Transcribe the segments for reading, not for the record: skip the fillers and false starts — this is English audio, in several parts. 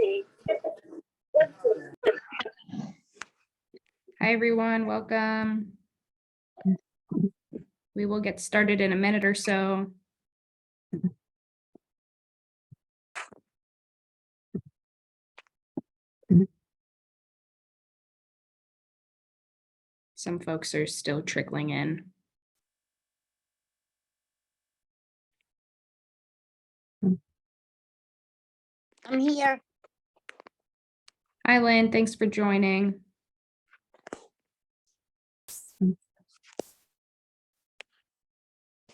Hi, everyone. Welcome. We will get started in a minute or so. Some folks are still trickling in. I'm here. Hi, Lynn. Thanks for joining.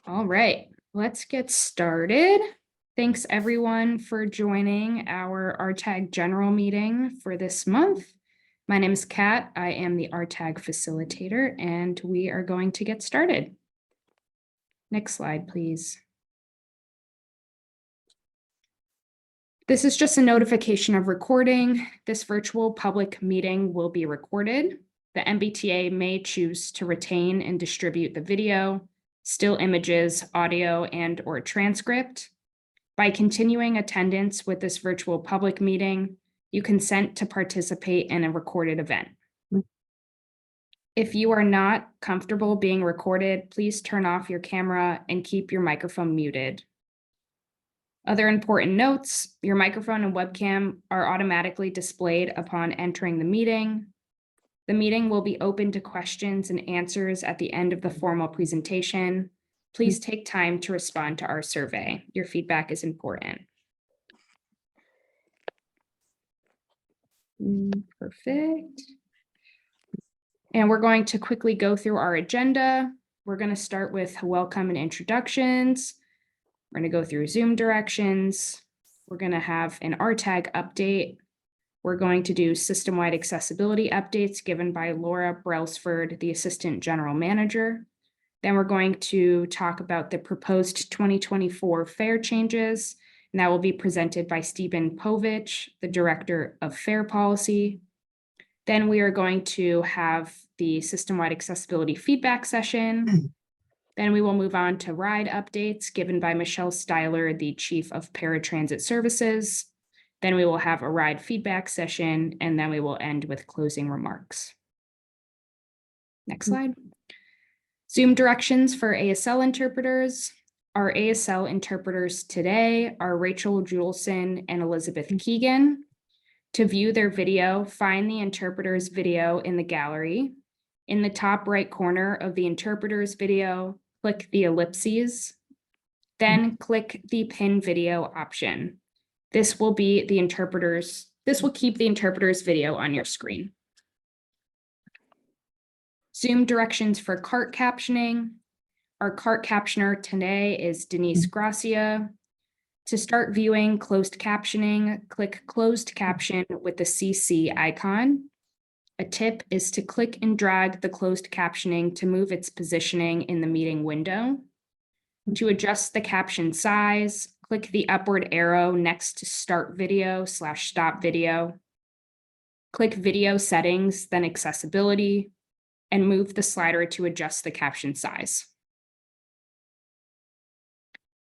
All right, let's get started. Thanks, everyone, for joining our RTAG general meeting for this month. My name is Kat. I am the RTAG facilitator, and we are going to get started. Next slide, please. This is just a notification of recording. This virtual public meeting will be recorded. The MBTA may choose to retain and distribute the video, still images, audio, and/or transcript. By continuing attendance with this virtual public meeting, you consent to participate in a recorded event. If you are not comfortable being recorded, please turn off your camera and keep your microphone muted. Other important notes: your microphone and webcam are automatically displayed upon entering the meeting. The meeting will be open to questions and answers at the end of the formal presentation. Please take time to respond to our survey. Your feedback is important. Perfect. And we're going to quickly go through our agenda. We're going to start with welcome and introductions. We're going to go through Zoom directions. We're going to have an RTAG update. We're going to do system-wide accessibility updates given by Laura Brailsford, the Assistant General Manager. Then we're going to talk about the proposed 2024 fare changes, and that will be presented by Stephen Povich, the Director of Fare Policy. Then we are going to have the system-wide accessibility feedback session. Then we will move on to ride updates given by Michelle Styler, the Chief of Paratransit Services. Then we will have a ride feedback session, and then we will end with closing remarks. Next slide. Zoom directions for ASL interpreters. Our ASL interpreters today are Rachel Juleson and Elizabeth Keegan. To view their video, find the interpreter's video in the gallery. In the top right corner of the interpreter's video, click the ellipses, then click the pin video option. This will keep the interpreter's video on your screen. Zoom directions for cart captioning. Our cart captioner today is Denise Gracia. To start viewing closed captioning, click closed caption with the CC icon. A tip is to click and drag the closed captioning to move its positioning in the meeting window. To adjust the caption size, click the upward arrow next to Start Video / Stop Video. Click Video Settings, then Accessibility, and move the slider to adjust the caption size.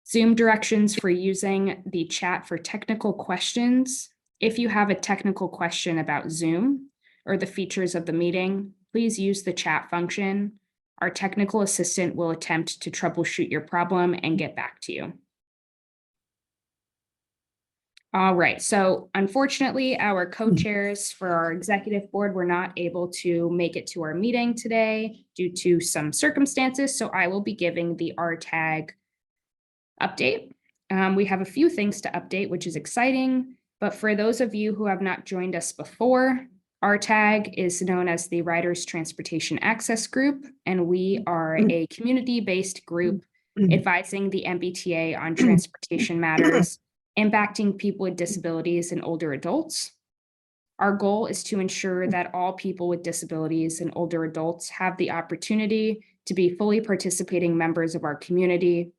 Zoom directions for using the chat for technical questions. If you have a technical question about Zoom or the features of the meeting, please use the chat function. Our technical assistant will attempt to troubleshoot your problem and get back to you. All right, so unfortunately, our co-chairs for our executive board were not able to make it to our meeting today due to some circumstances, so I will be giving the RTAG update. We have a few things to update, which is exciting, but for those of you who have not joined us before, RTAG is known as the Riders Transportation Access Group, and we are a community-based group advising the MBTA on transportation matters impacting people with disabilities and older adults. Our goal is to ensure that all people with disabilities and older adults have the opportunity to be fully participating members of our community,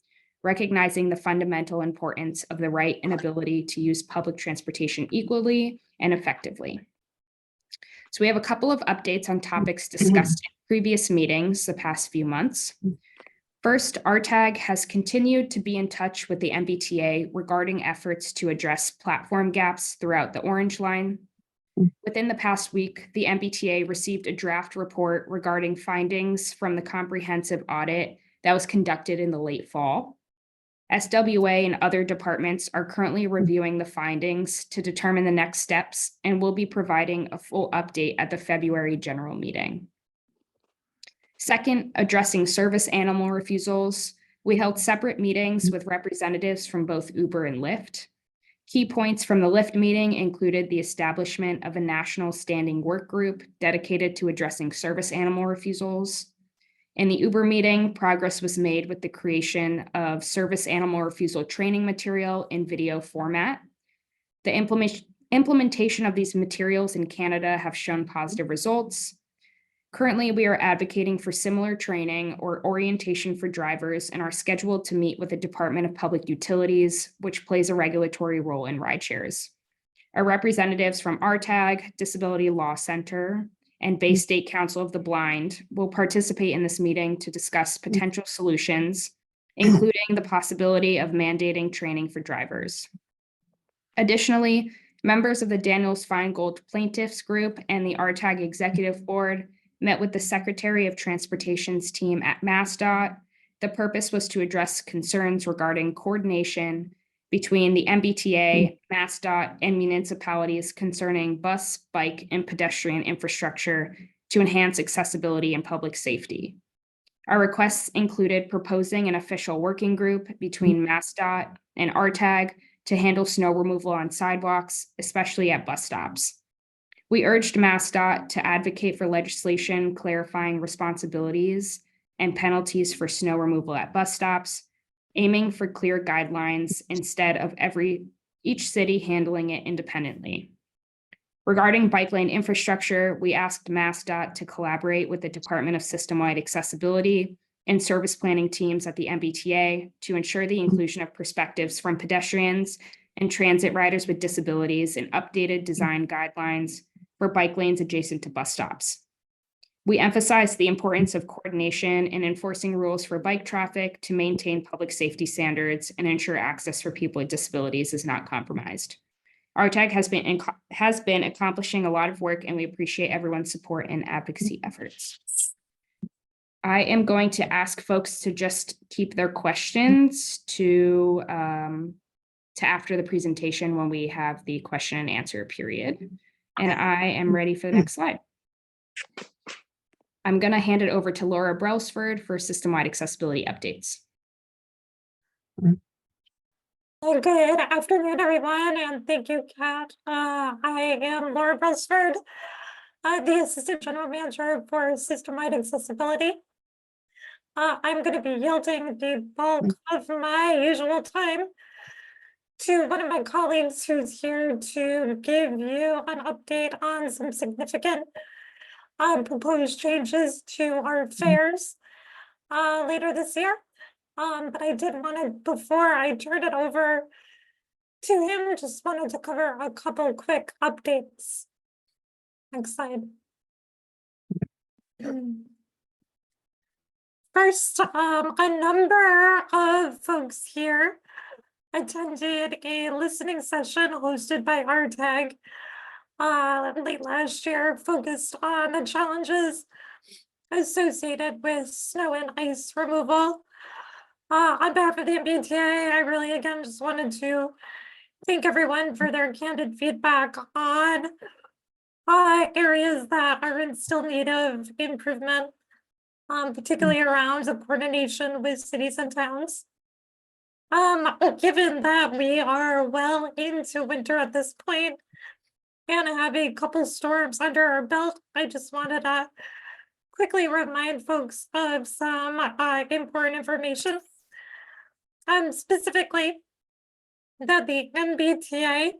recognizing the fundamental importance of the right and ability to use public transportation equally and effectively. So we have a couple of updates on topics discussed in previous meetings the past few months. First, RTAG has continued to be in touch with the MBTA regarding efforts to address platform gaps throughout the Orange Line. Within the past week, the MBTA received a draft report regarding findings from the comprehensive audit that was conducted in the late fall. SWA and other departments are currently reviewing the findings to determine the next steps and will be providing a full update at the February general meeting. Second, addressing service animal refusals. We held separate meetings with representatives from both Uber and Lyft. Key points from the Lyft meeting included the establishment of a national standing work group dedicated to addressing service animal refusals. In the Uber meeting, progress was made with the creation of service animal refusal training material in video format. The implementation of these materials in Canada have shown positive results. Currently, we are advocating for similar training or orientation for drivers and are scheduled to meet with the Department of Public Utilities, which plays a regulatory role in rideshares. Our representatives from RTAG, Disability Law Center, and Bay State Council of the Blind will participate in this meeting to discuss potential solutions, including the possibility of mandating training for drivers. Additionally, members of the Daniels Feingold Plaintiffs Group and the RTAG Executive Board met with the Secretary of Transportation's team at MassDOT. The purpose was to address concerns regarding coordination between the MBTA, MassDOT, and municipalities concerning bus, bike, and pedestrian infrastructure to enhance accessibility and public safety. Our requests included proposing an official working group between MassDOT and RTAG to handle snow removal on sidewalks, especially at bus stops. We urged MassDOT to advocate for legislation clarifying responsibilities and penalties for snow removal at bus stops, aiming for clear guidelines instead of each city handling it independently. Regarding bike lane infrastructure, we asked MassDOT to collaborate with the Department of System-Wide Accessibility and service planning teams at the MBTA to ensure the inclusion of perspectives from pedestrians and transit riders with disabilities in updated design guidelines for bike lanes adjacent to bus stops. We emphasized the importance of coordination and enforcing rules for bike traffic to maintain public safety standards and ensure access for people with disabilities is not compromised. RTAG has been accomplishing a lot of work, and we appreciate everyone's support and advocacy efforts. I am going to ask folks to just keep their questions to after the presentation when we have the question and answer period. And I am ready for the next slide. I'm going to hand it over to Laura Brailsford for system-wide accessibility updates. Well, good afternoon, everyone, and thank you, Kat. I am Laura Brailsford, the Assistant General Manager for System-Wide Accessibility. I'm going to be yielding the bulk of my usual time to one of my colleagues who's here to give you an update on some significant proposed changes to our fares later this year. But I did want to, before I turn it over to him, just wanted to cover a couple quick updates. Next slide. First, a number of folks here attended a listening session hosted by RTAG late last year, focused on the challenges associated with snow and ice removal. On behalf of the MBTA, I really, again, just wanted to thank everyone for their candid feedback on areas that are in still need of improvement, particularly around the coordination with cities and towns. Given that we are well into winter at this point and have a couple storms under our belt, I just wanted to quickly remind folks of some important information. Specifically, that the MBTA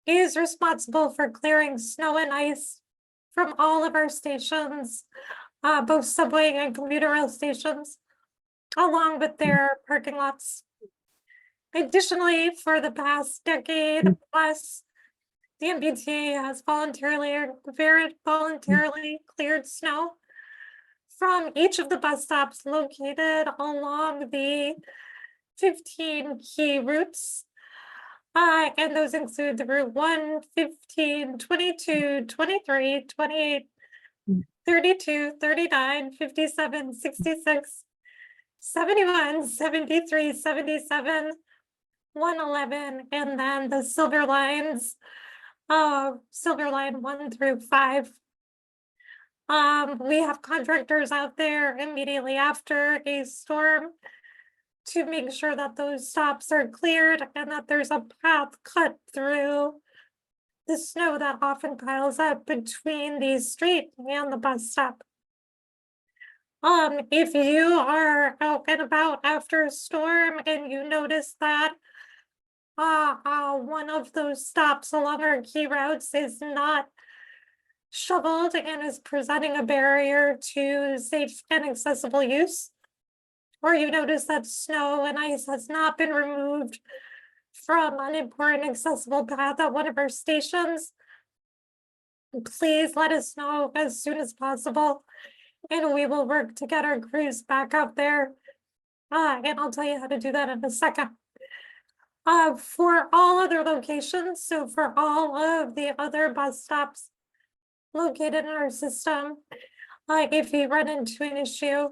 is responsible for clearing snow and ice from all of our stations, both subway and commuter rail stations, along with their parking lots. Additionally, for the past decade plus, the MBTA has voluntarily cleared snow from each of the bus stops located along the 15 key routes. And those include the route 1, 15, 22, 23, 28, 32, 39, 57, 66, 71, 73, 77, 111, and then the silver lines, silver line 1 through 5. We have contractors out there immediately after a storm to make sure that those stops are cleared and that there's a path cut through the snow that often piles up between the street and the bus stop. If you are out and about after a storm and you notice that one of those stops along our key routes is not shoveled and is presenting a barrier to safe and accessible use, or you notice that snow and ice has not been removed from an important accessible path at one of our stations, please let us know as soon as possible, and we will work to get our crews back out there. And I'll tell you how to do that in a second. For all other locations, so for all of the other bus stops located in our system, if you run into an issue,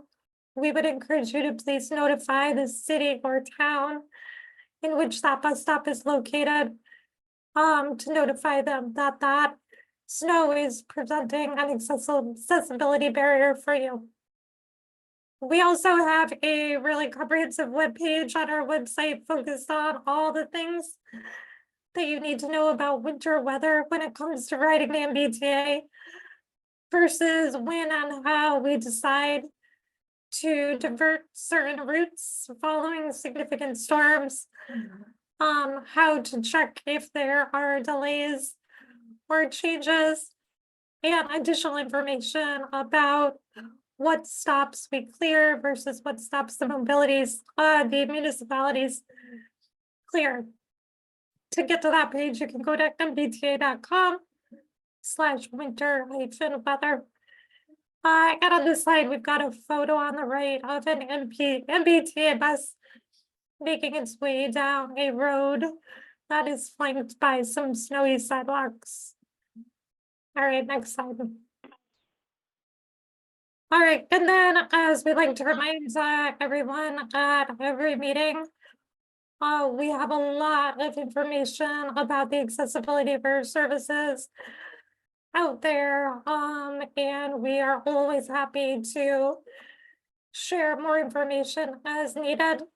we would encourage you to please notify the city or town in which that bus stop is located, to notify them that that snow is presenting an accessibility barrier for you. We also have a really comprehensive webpage on our website focused on all the things that you need to know about winter weather when it comes to riding the MBTA versus when and how we decide to divert certain routes following significant storms, how to check if there are delays or changes, and additional information about what stops we clear versus what stops the the municipalities clear. To get to that page, you can go to mbta.com/winter-weather. And on this slide, we've got a photo on the right of an MBTA bus making its way down a road that is flanked by some snowy sidewalks. All right, next slide. All right, and then as we like to remind everyone at every meeting, we have a lot of information about the accessibility of our services out there, and we are always happy to share more information as needed.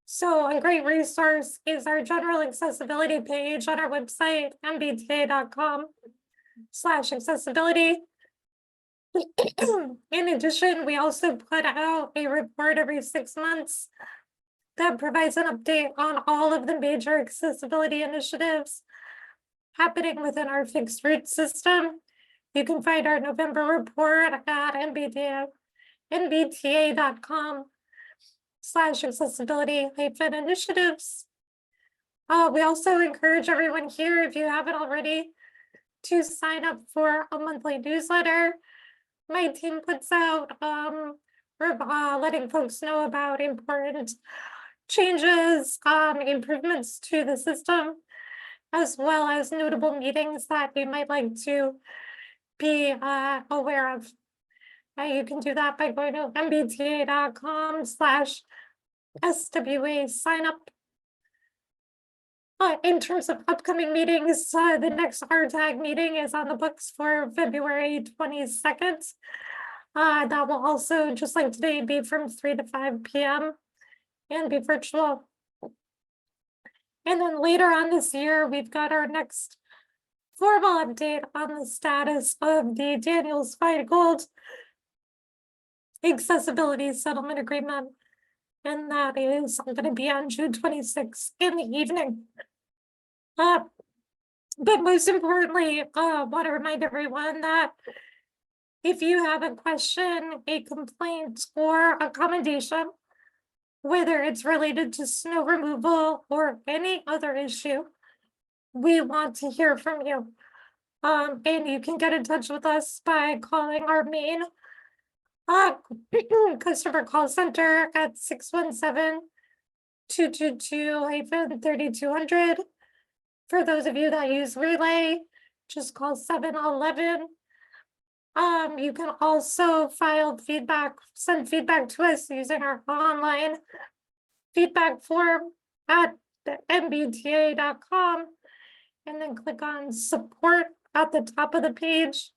So a great resource is our general accessibility page on our website, mbta.com/accessibility. In addition, we also put out a report every 6 months that provides an update on all of the major accessibility initiatives happening within our fixed route system. You can find our November report at mbta.com/accessibility-initiatives. We also encourage everyone here, if you haven't already, to sign up for a monthly newsletter my team puts out, letting folks know about important changes, improvements to the system, as well as notable meetings that you might like to be aware of. You can do that by going to mbta.com/SWA sign up. In terms of upcoming meetings, the next RTAG meeting is on the books for February 22nd. That will also, just like today, be from 3 to 5 p.m. and be virtual. And then later on this year, we've got our next formal update on the status of the Daniels-Feingold accessibility settlement agreement. And that is going to be on June 26th in the evening. But most importantly, I want to remind everyone that if you have a question, a complaint, or a commendation, whether it's related to snow removal or any other issue, we want to hear from you. And you can get in touch with us by calling our main Customer call center at 617-222-3200. For those of you that use Relay, just call 711. You can also send feedback to us using our online feedback form at the mbta.com, and then click on support at the top of the page.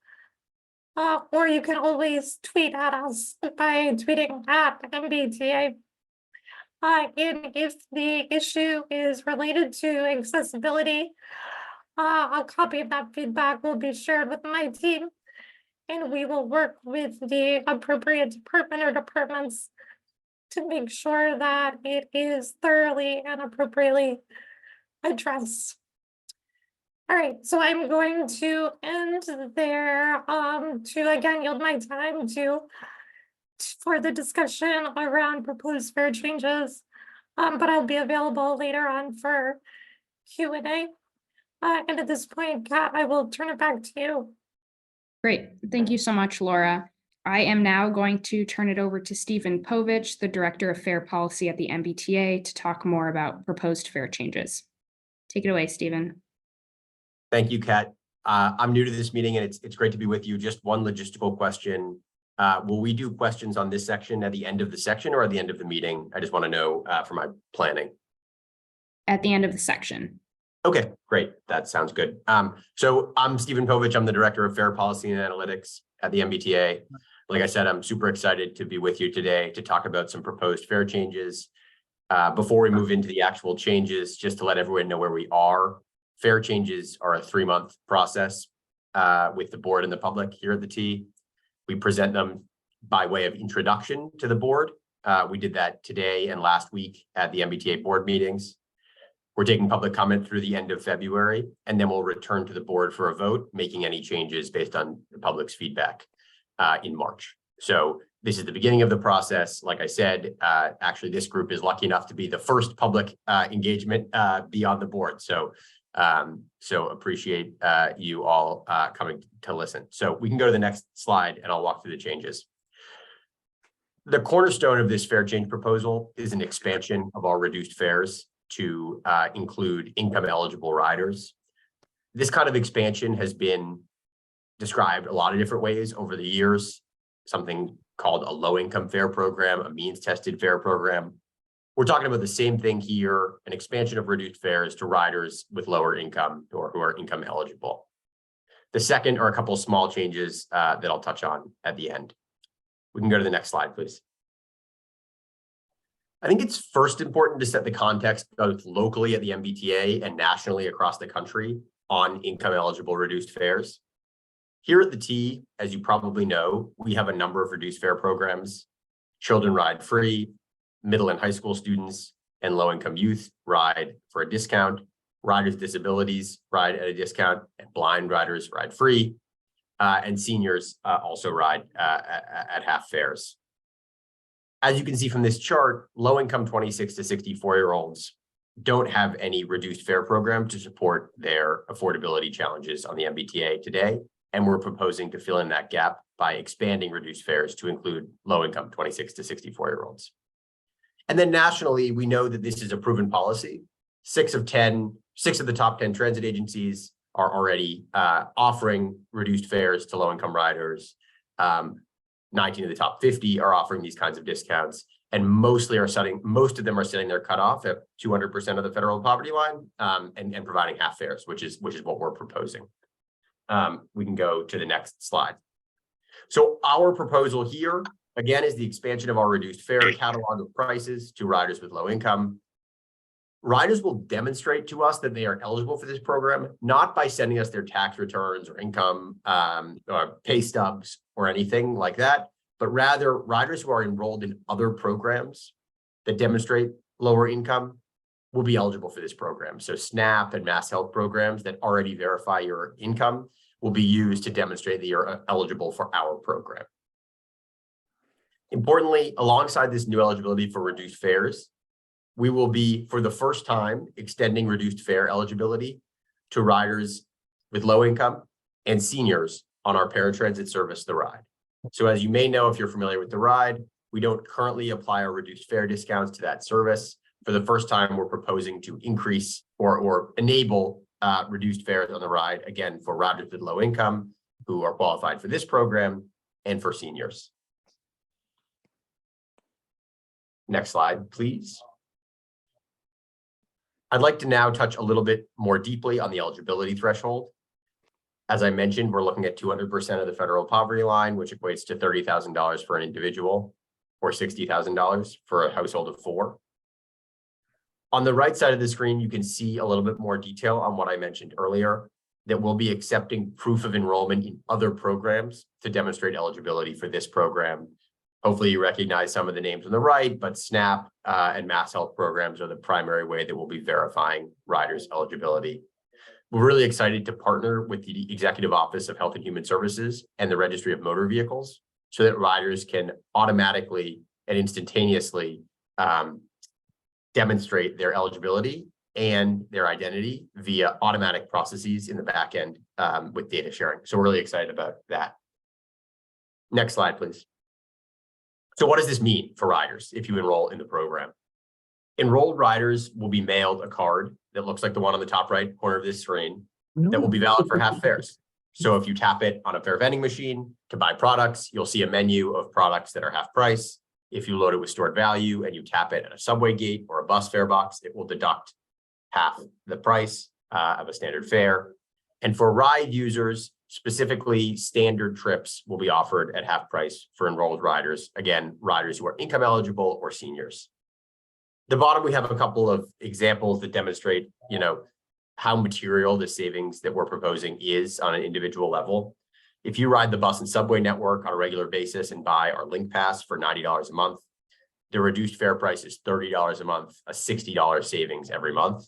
Or you can always tweet at us by tweeting at MBTA. And if the issue is related to accessibility, a copy of that feedback will be shared with my team, and we will work with the appropriate department or departments to make sure that it is thoroughly and appropriately addressed. All right, so I'm going to end there to again yield my time for the discussion around proposed fare changes, but I'll be available later on for Q&A. And at this point, Kat, I will turn it back to you. Great. Thank you so much, Laura. I am now going to turn it over to Stephen Povich, the Director of Fare Policy at the MBTA, to talk more about proposed fare changes. Take it away, Stephen. Thank you, Kat. I'm new to this meeting and it's great to be with you. Just one logistical question. Will we do questions on this section at the end of the section or at the end of the meeting? I just want to know for my planning. At the end of the section. Okay, great. That sounds good. So I'm Stephen Povich. I'm the Director of Fare Policy and Analytics at the MBTA. Like I said, I'm super excited to be with you today to talk about some proposed fare changes. Before we move into the actual changes, just to let everyone know where we are, fare changes are a 3-month process with the board and the public here at the T. We present them by way of introduction to the board. We did that today and last week at the MBTA board meetings. We're taking public comment through the end of February, and then we'll return to the board for a vote, making any changes based on the public's feedback in March. So this is the beginning of the process. Like I said, actually, this group is lucky enough to be the first public engagement beyond the board. So appreciate you all coming to listen. So we can go to the next slide and I'll walk through the changes. The cornerstone of this fare change proposal is an expansion of our reduced fares to include income eligible riders. This kind of expansion has been described a lot of different ways over the years, something called a low income fare program, a means tested fare program. We're talking about the same thing here, an expansion of reduced fares to riders with lower income or who are income eligible. The second are a couple of small changes that I'll touch on at the end. We can go to the next slide, please. I think it's first important to set the context both locally at the MBTA and nationally across the country on income eligible reduced fares. Here at the T, as you probably know, we have a number of reduced fare programs. Children ride free, middle and high school students and low-income youth ride for a discount. Riders with disabilities ride at a discount, and blind riders ride free. And seniors also ride at half fares. As you can see from this chart, low-income 26 to 64-year-olds don't have any reduced fare program to support their affordability challenges on the MBTA today. And we're proposing to fill in that gap by expanding reduced fares to include low-income 26 to 64-year-olds. And then nationally, we know that this is a proven policy. 6 of the top 10 transit agencies are already offering reduced fares to low-income riders. 19 of the top 50 are offering these kinds of discounts, and most of them are setting their cutoff at 200% of the federal poverty line and providing half fares, which is what we're proposing. We can go to the next slide. So our proposal here, again, is the expansion of our reduced fare catalog of prices to riders with low income. Riders will demonstrate to us that they are eligible for this program, not by sending us their tax returns or income or pay stubs or anything like that, but rather riders who are enrolled in other programs that demonstrate lower income will be eligible for this program. So SNAP and Mass Health programs that already verify your income will be used to demonstrate that you're eligible for our program. Importantly, alongside this new eligibility for reduced fares, we will be, for the first time, extending reduced fare eligibility to riders with low income and seniors on our paratransit service, The Ride. So as you may know, if you're familiar with the ride, we don't currently apply our reduced fare discounts to that service. For the first time, we're proposing to increase or enable reduced fares on the ride, again, for riders with low income who are qualified for this program and for seniors. Next slide, please. I'd like to now touch a little bit more deeply on the eligibility threshold. As I mentioned, we're looking at 200% of the federal poverty line, which equates to $30,000 for an individual or $60,000 for a household of 4. On the right side of the screen, you can see a little bit more detail on what I mentioned earlier, that we'll be accepting proof of enrollment in other programs to demonstrate eligibility for this program. Hopefully you recognize some of the names on the right, but SNAP and Mass Health programs are the primary way that we'll be verifying riders' eligibility. We're really excited to partner with the Executive Office of Health and Human Services and the Registry of Motor Vehicles so that riders can automatically and instantaneously demonstrate their eligibility and their identity via automatic processes in the back end with data sharing. So we're really excited about that. Next slide, please. So what does this mean for riders if you enroll in the program? Enrolled riders will be mailed a card that looks like the one on the top right corner of this screen that will be valid for half fares. So if you tap it on a fare vending machine to buy products, you'll see a menu of products that are half price. If you load it with stored value and you tap it at a subway gate or a bus fare box, it will deduct half the price of a standard fare. And for ride users, specifically standard trips will be offered at half price for enrolled riders. Again, riders who are income eligible or seniors. The bottom, we have a couple of examples that demonstrate, how material the savings that we're proposing is on an individual level. If you ride the bus and subway network on a regular basis and buy our Link Pass for $90 a month, the reduced fare price is $30 a month, a $60 savings every month.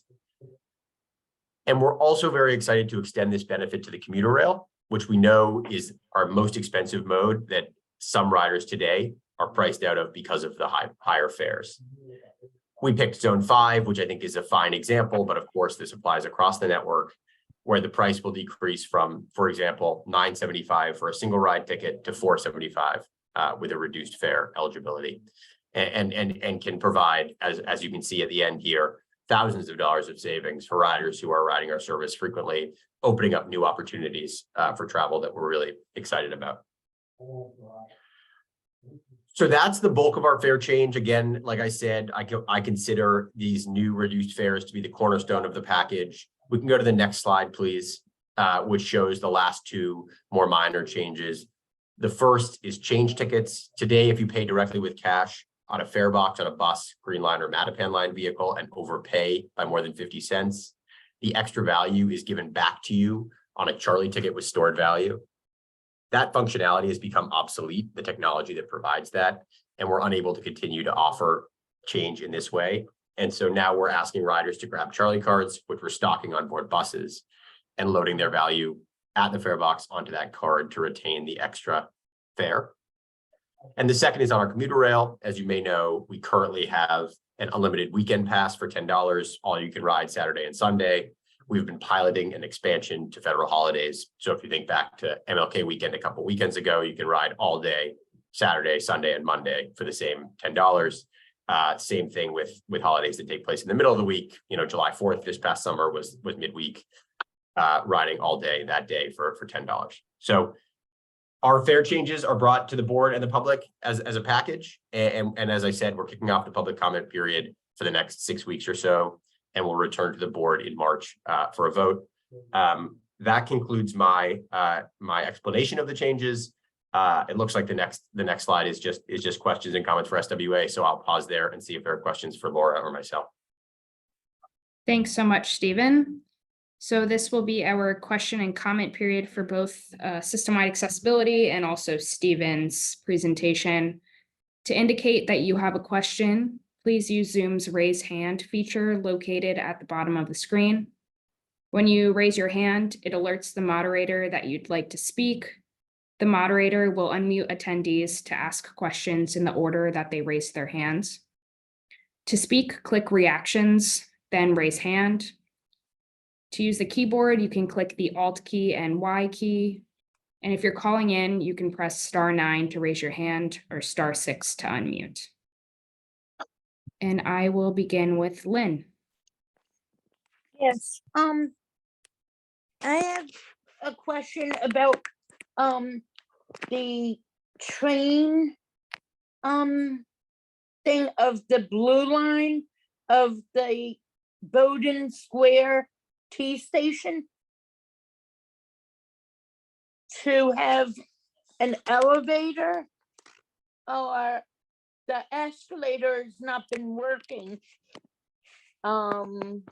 And we're also very excited to extend this benefit to the commuter rail, which we know is our most expensive mode that some riders today are priced out of because of the higher fares. We picked Zone 5, which I think is a fine example, but of course this applies across the network, where the price will decrease from, for example, $9.75 for a single ride ticket to $4.75 with a reduced fare eligibility, and can provide, as you can see at the end here, thousands of dollars of savings for riders who are riding our service frequently, opening up new opportunities for travel that we're really excited about. So that's the bulk of our fare change. Again, like I said, I consider these new reduced fares to be the cornerstone of the package. We can go to the next slide, please, which shows the last two more minor changes. The first is change tickets. Today, if you pay directly with cash on a fare box on a bus, Green Line, or Mattapan Line vehicle and overpay by more than 50 cents, the extra value is given back to you on a Charlie ticket with stored value. That functionality has become obsolete, the technology that provides that, and we're unable to continue to offer change in this way. And so now we're asking riders to grab Charlie cards, which we're stocking on board buses, and loading their value at the fare box onto that card to retain the extra fare. And the second is on our commuter rail. As you may know, we currently have an unlimited weekend pass for $10, all you can ride Saturday and Sunday. We've been piloting an expansion to federal holidays. So if you think back to MLK weekend a couple weekends ago, you can ride all day, Saturday, Sunday, and Monday for the same $10. Same thing with holidays that take place in the middle of the week. July 4th this past summer was midweek, riding all day that day for $10. So our fare changes are brought to the board and the public as a package. And as I said, we're kicking off the public comment period for the next 6 weeks or so, and we'll return to the board in March for a vote. That concludes my explanation of the changes. It looks like the next slide is just questions and comments for SWA. So I'll pause there and see if there are questions for Laura or myself. Thanks so much, Stephen. So this will be our question and comment period for both system-wide accessibility and also Stephen's presentation. To indicate that you have a question, please use Zoom's raise hand feature located at the bottom of the screen. When you raise your hand, it alerts the moderator that you'd like to speak. The moderator will unmute attendees to ask questions in the order that they raise their hands. To speak, click reactions, then raise hand. To use the keyboard, you can click the Alt key and Y key. And if you're calling in, you can press *9 to raise your hand or *6 to unmute. And I will begin with Lynn. Yes. I have a question about, the train, thing of the blue line of the Bowden Square T station. To have an elevator, or the escalator has not been working. And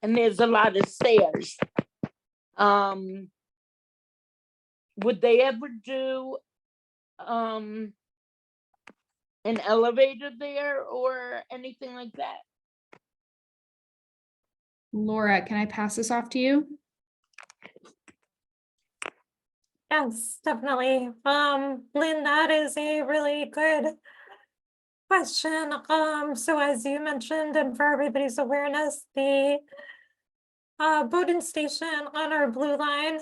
there's a lot of stairs. Would they ever do an elevator there or anything like that? Laura, can I pass this off to you? Yes, definitely. Lynn, that is a really good question. So as you mentioned, and for everybody's awareness, the Bowden Station on our blue line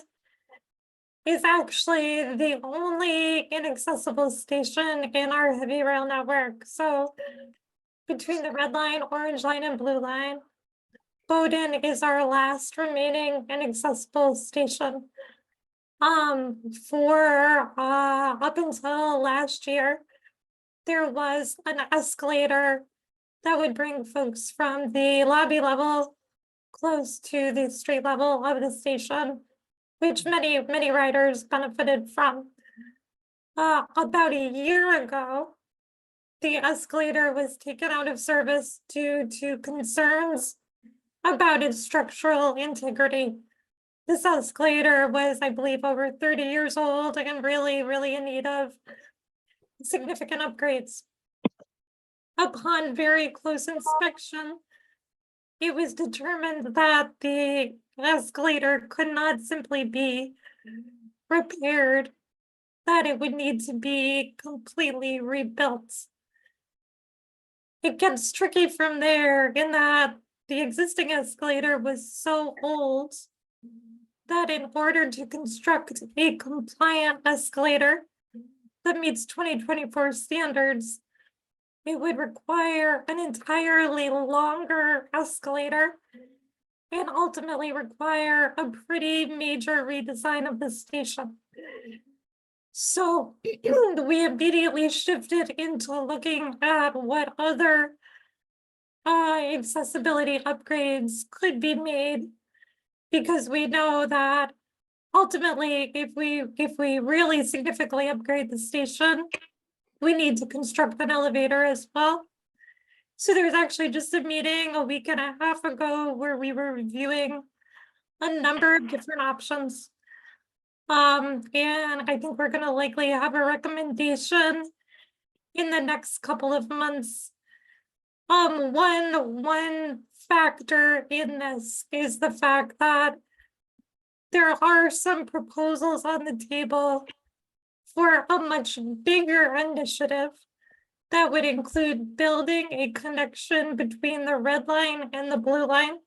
is actually the only inaccessible station in our heavy rail network. So between the red line, orange line, and blue line, Bowden is our last remaining inaccessible station. For up until last year, there was an escalator that would bring folks from the lobby level close to the street level of the station, which many riders benefited from. About a year ago, the escalator was taken out of service due to concerns about its structural integrity. This escalator was, I believe, over 30 years old and really in need of significant upgrades. Upon very close inspection, it was determined that the escalator could not simply be repaired, that it would need to be completely rebuilt. It gets tricky from there in that the existing escalator was so old that in order to construct a compliant escalator that meets 2024 standards, it would require an entirely longer escalator and ultimately require a pretty major redesign of the station. So we immediately shifted into looking at what other accessibility upgrades could be made, because we know that ultimately, if we really significantly upgrade the station, we need to construct an elevator as well. So there's actually just a meeting a week and a half ago where we were reviewing a number of different options. And I think we're gonna likely have a recommendation in the next couple of months. One factor in this is the fact that there are some proposals on the table for a much bigger initiative that would include building a connection between the red line and the blue line.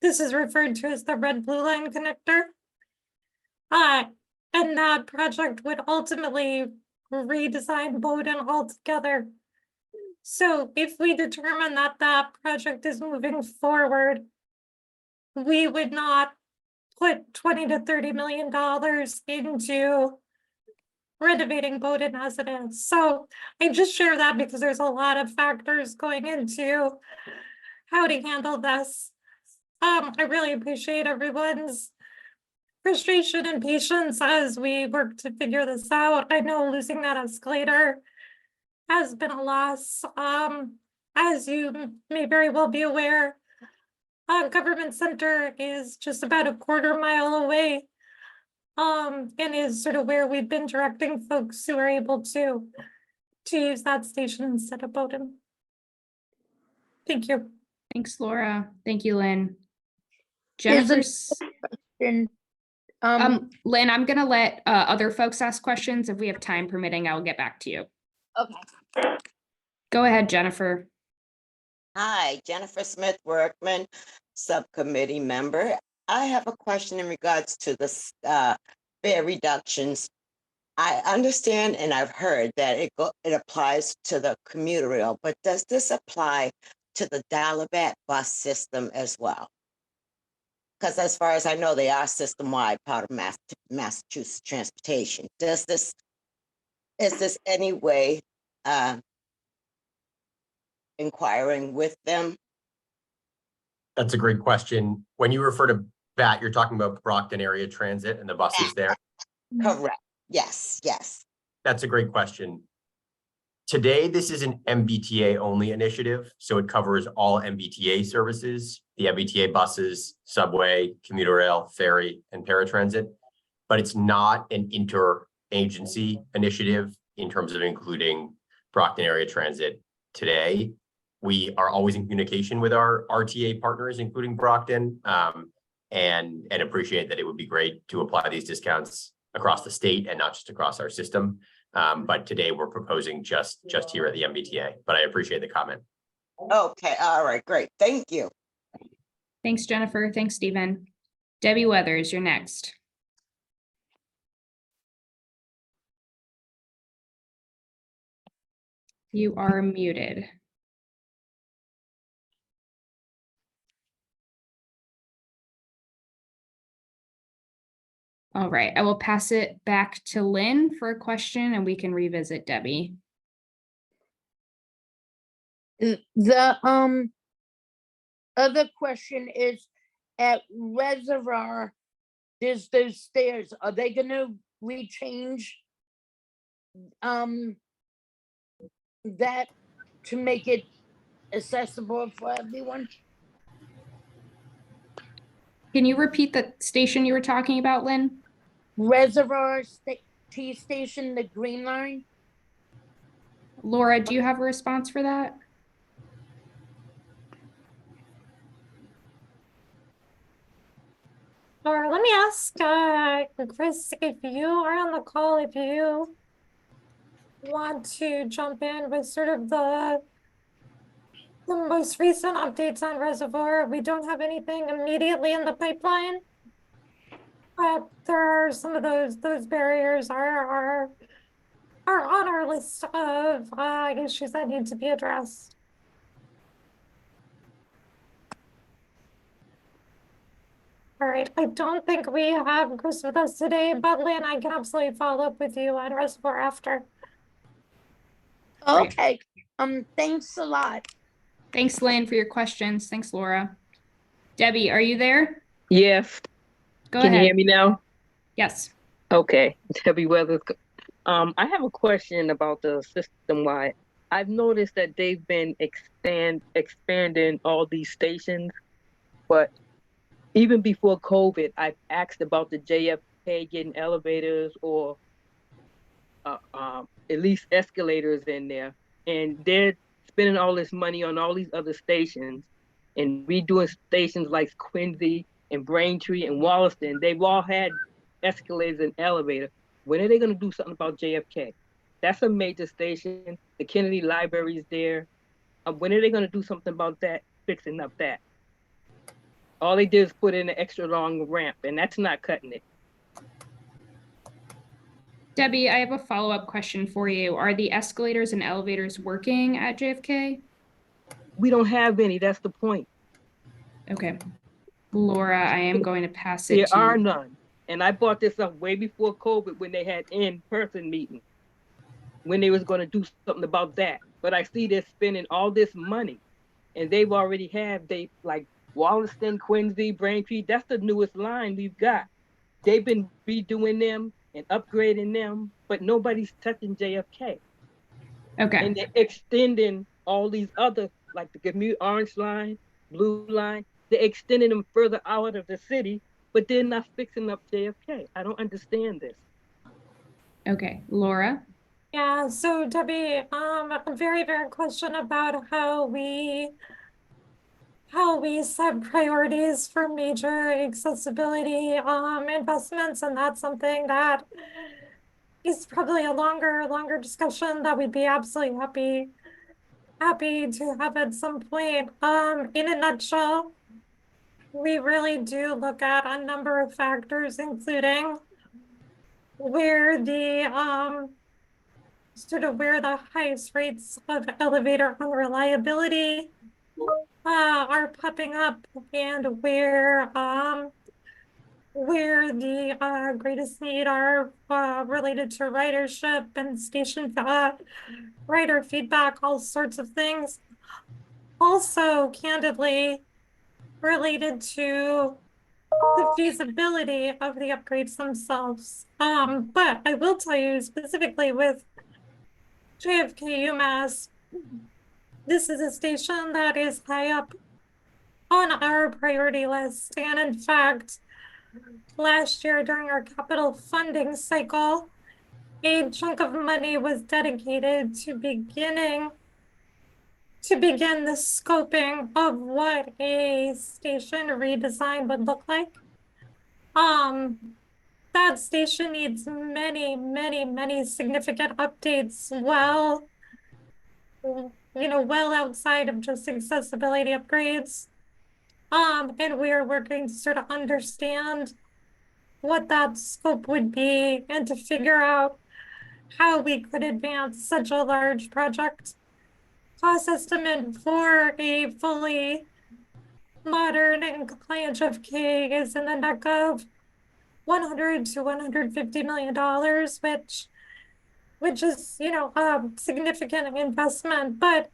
This is referred to as the red-blue line connector. And that project would ultimately redesign Bowden altogether. So if we determine that that project is moving forward, we would not put $20 to $30 million into renovating Bowden as it is. So I just share that because there's a lot of factors going into how to handle this. I really appreciate everyone's frustration and patience as we work to figure this out. I know losing that escalator has been a loss. As you may very well be aware, Government Center is just about a quarter mile away, and is sort of where we've been directing folks who are able to use that station instead of Bowden. Thank you. Thanks, Laura. Thank you, Lynn. Jennifer's. And, Lynn, I'm gonna let other folks ask questions. If we have time permitting, I'll get back to you. okay. Go ahead, Jennifer. Hi, Jennifer Smith Workman, subcommittee member. I have a question in regards to the fare reductions, I understand and I've heard that it applies to the commuter rail, but does this apply to the Dial-A-Bat bus system as well? Because as far as I know, they are system-wide part of Massachusetts transportation. Is this any way inquiring with them? That's a great question. When you refer to BAT, you're talking about Brockton Area Transit and the buses there. Correct. Yes, yes. That's a great question. Today, this is an MBTA only initiative, so it covers all MBTA services, the MBTA buses, subway, commuter rail, ferry, and paratransit. But it's not an interagency initiative in terms of including Brockton Area Transit today. We are always in communication with our RTA partners, including Brockton, and appreciate that it would be great to apply these discounts across the state and not just across our system. But today we're proposing just here at the MBTA, but I appreciate the comment. Okay, all right, great. Thank you. Thanks, Jennifer. Thanks, Stephen. Debbie Weathers, you're next. You are muted. All right, I will pass it back to Lynn for a question and we can revisit Debbie. The other question is at Reservoir, there's those stairs. Are they gonna rechange that to make it accessible for everyone? Can you repeat the station you were talking about, Lynn? Reservoir T station, the green line? Laura, do you have a response for that? Or let me ask, Chris, if you are on the call, if you want to jump in with sort of the most recent updates on Reservoir. We don't have anything immediately in the pipeline, but there are some of those barriers are on our list of issues that need to be addressed. All right, I don't think we have Chris with us today, but Lynn, I can absolutely follow up with you on Reservoir after. Great. Okay, thanks a lot. Thanks, Lynn, for your questions. Thanks, Laura. Debbie, are you there? Yes. Go Can ahead. you hear me now? Yes. Okay. Debbie Weathers. I have a question about the system-wide. I've noticed that they've been expanding all these stations, but even before COVID, I've asked about the JFK getting elevators or at least escalators in there, and they're spending all this money on all these other stations and redoing stations like Quincy and Braintree and Wollaston. They've all had escalators and elevators. When are they going to do something about JFK? That's a major station. The Kennedy Library is there. When are they going to do something about that, fixing up that? All they did is put in an extra long ramp, and that's not cutting it. Debbie, I have a follow-up question for you. Are the escalators and elevators working at JFK? We don't have any. That's the point. Okay. Laura, I am going to pass it There to are none. And I brought this up way before COVID when they had in-person meetings, when they was going to do something about that. But I see they're spending all this money, and they've already like Wollaston, Quincy, Braintree. That's the newest line we've got. They've been redoing them and upgrading them, but nobody's touching JFK. Okay. And they're extending all these other, like the commute orange line, blue line. They're extending them further out of the city, but they're not fixing up JFK. I don't understand this. Okay, Laura. Yeah, so Debbie, a very fair question about how we set priorities for major accessibility investments, and that's something that is probably a longer discussion that we'd be absolutely happy to have at some point. In a nutshell, we really do look at a number of factors, including where the sort of where the highest rates of elevator unreliability are popping up, and where the greatest need are related to ridership and station rider feedback, all sorts of things. Also, candidly, related to the feasibility of the upgrades themselves. But I will tell you specifically with JFK UMass, this is a station that is high up on our priority list. And in fact, last year during our capital funding cycle, a chunk of money was dedicated to begin the scoping of what a station redesign would look like. That station needs many, many, many significant updates, well, well outside of just accessibility upgrades. And we are working to sort of understand what that scope would be and to figure out how we could advance such a large project. Cost estimate for a fully modern and compliant JFK is in the neck of $100 to $150 million, which is, a significant investment. But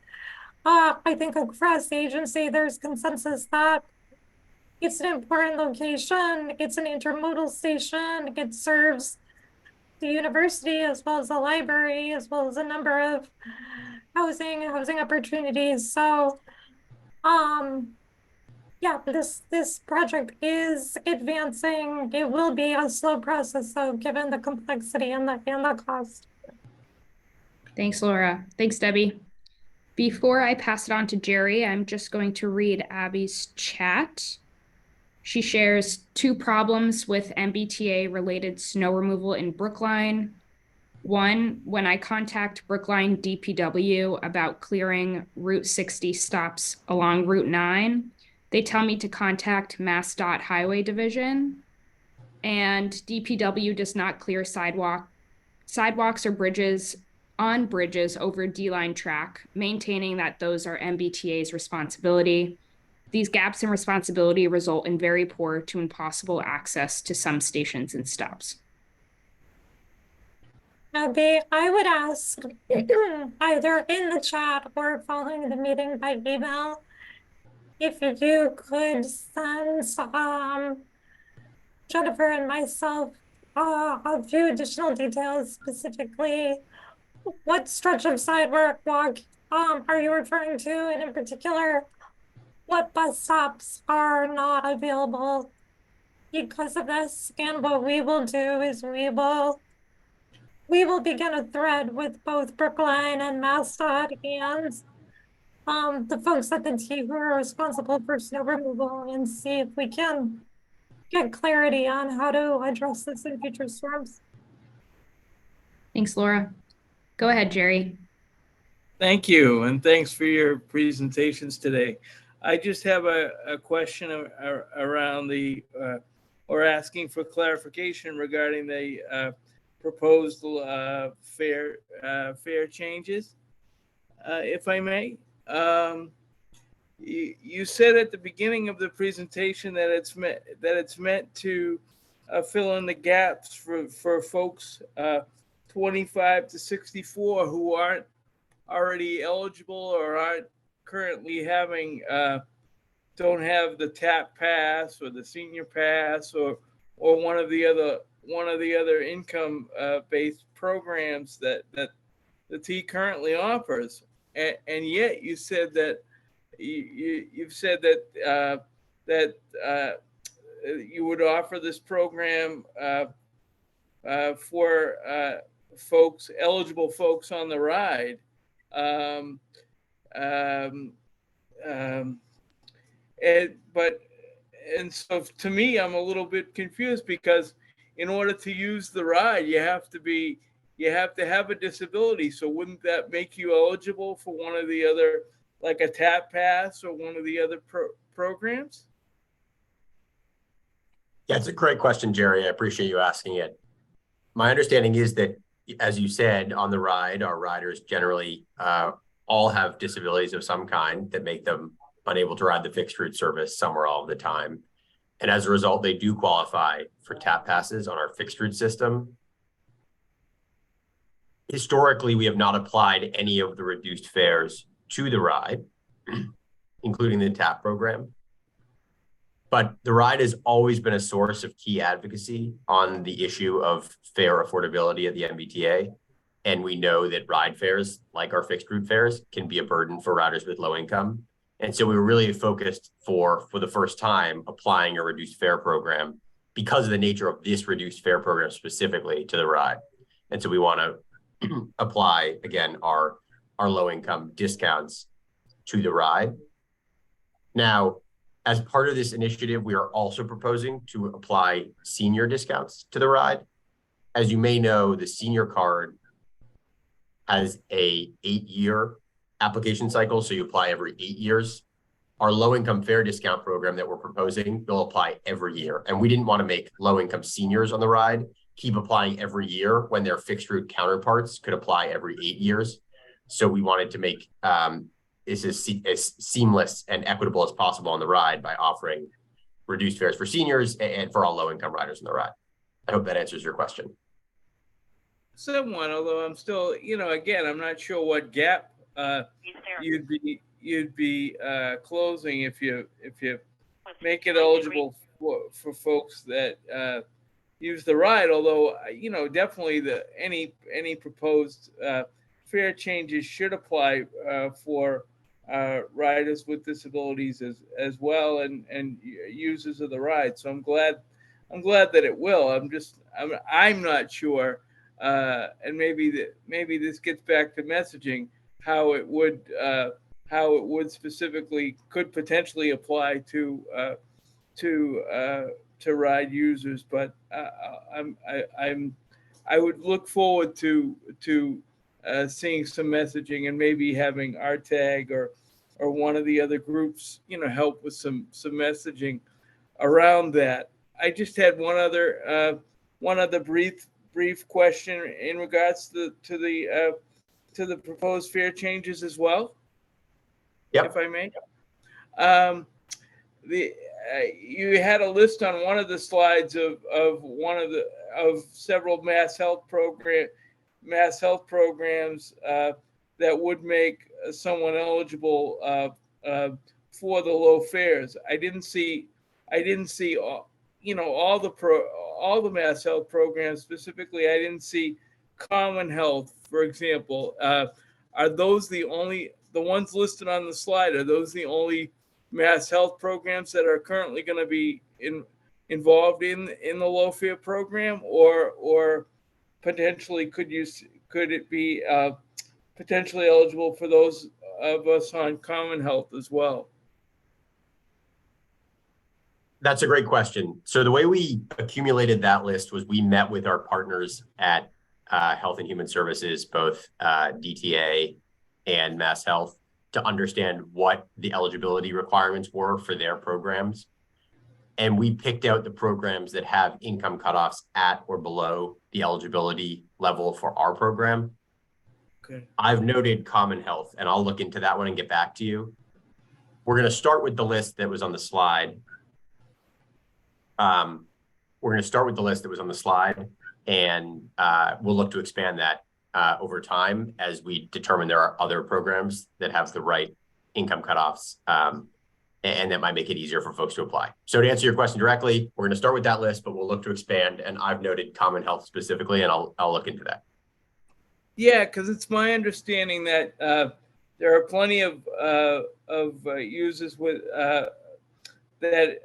I think across the agency, there's consensus that it's an important location. It's an intermodal station. It serves the university as well as the library, as well as a number of housing opportunities. So, yeah, this project is advancing. It will be a slow process, though, given the complexity and the cost. Thanks, Laura. Thanks, Debbie. Before I pass it on to Jerry, I'm just going to read Abby's chat. She shares 2 problems with MBTA related snow removal in Brookline. One, when I contact Brookline DPW about clearing Route 60 stops along Route 9, they tell me to contact MassDOT Highway Division, and DPW does not clear sidewalks or bridges over D-line track, maintaining that those are MBTA's responsibility. These gaps in responsibility result in very poor to impossible access to some stations and stops. Abby, I would ask either in the chat or following the meeting by email, if you could send Jennifer and myself a few additional details, specifically what stretch of sidewalk are you referring to, and in particular, what bus stops are not available because of this. And what we will do is we will begin a thread with both Brookline and MassDOT and the folks at the T who are responsible for snow removal, and see if we can get clarity on how to address this in future storms. Thanks, Laura. Go ahead, Jerry. Thank you, and thanks for your presentations today. I just have a question around or asking for clarification regarding the proposed fare changes, if I may. You said at the beginning of the presentation that it's meant to fill in the gaps for folks 25 to 64 who aren't already eligible or aren't currently don't have the TAP pass or the senior pass or one of the other income based programs that the T currently offers, and yet you said that you've said that you would offer this program for eligible folks on the ride. And so to me, I'm a little bit confused, because in order to use the ride, you have to have a disability. So wouldn't that make you eligible for one of the other, like a TAP pass or one of the other programs? Yeah, it's a great question, Jerry. I appreciate you asking it. My understanding is that, as you said, on the ride, our riders generally all have disabilities of some kind that make them unable to ride the fixed route service some or all of the time. And as a result, they do qualify for TAP passes on our fixed route system. Historically, we have not applied any of the reduced fares to the ride, including the TAP program. But the ride has always been a source of key advocacy on the issue of fare affordability at the MBTA. And we know that ride fares, like our fixed route fares, can be a burden for riders with low income. And so we were really focused for the first time, applying a reduced fare program because of the nature of this reduced fare program specifically to the ride. And so we want to apply, again, our low income discounts to the ride. Now, as part of this initiative, we are also proposing to apply senior discounts to the ride. As you may know, the senior card has a 8-year application cycle, so you apply every 8 years. Our low-income fare discount program that we're proposing will apply every year. And we didn't want to make low-income seniors on the ride keep applying every year when their fixed route counterparts could apply every 8 years. So we wanted to make this as seamless and equitable as possible on the ride by offering reduced fares for seniors and for all low-income riders on the ride. I hope that answers your question. Somewhat, although I'm still, again, I'm not sure what gap you'd be closing if you make it eligible for folks that use the ride. Although definitely any proposed fare changes should apply for riders with disabilities as well and users of the ride. So I'm glad that it will. I'm not sure. And maybe this gets back to messaging, how it would specifically could potentially apply to ride users, but I would look forward to seeing some messaging and maybe having RTAG or one of the other groups help with some messaging around that. I just had one other brief question in regards to the proposed fare changes as well. Yep. If I may. You had a list on one of the slides of several mass health programs that would make someone eligible for the low fares. I didn't see all the mass health programs. Specifically, I didn't see Common Health, for example. Are those the ones listed on the slide? Are those the only mass health programs that are currently going to be involved in the low fare program, or potentially could it be potentially eligible for those of us on Common Health as well? That's a great question. So the way we accumulated that list was we met with our partners at Health and Human Services, both DTA and Mass Health, to understand what the eligibility requirements were for their programs. And we picked out the programs that have income cutoffs at or below the eligibility level for our program. Okay. I've noted Common Health, and I'll look into that one and get back to you. We're going to start with the list that was on the slide. We're going to start with the list that was on the slide, and we'll look to expand that over time as we determine there are other programs that have the right income cutoffs, and that might make it easier for folks to apply. So to answer your question directly, we're going to start with that list, but we'll look to expand, and I've noted Common Health specifically, and I'll look into that. Yeah, because it's my understanding that there are plenty of users with that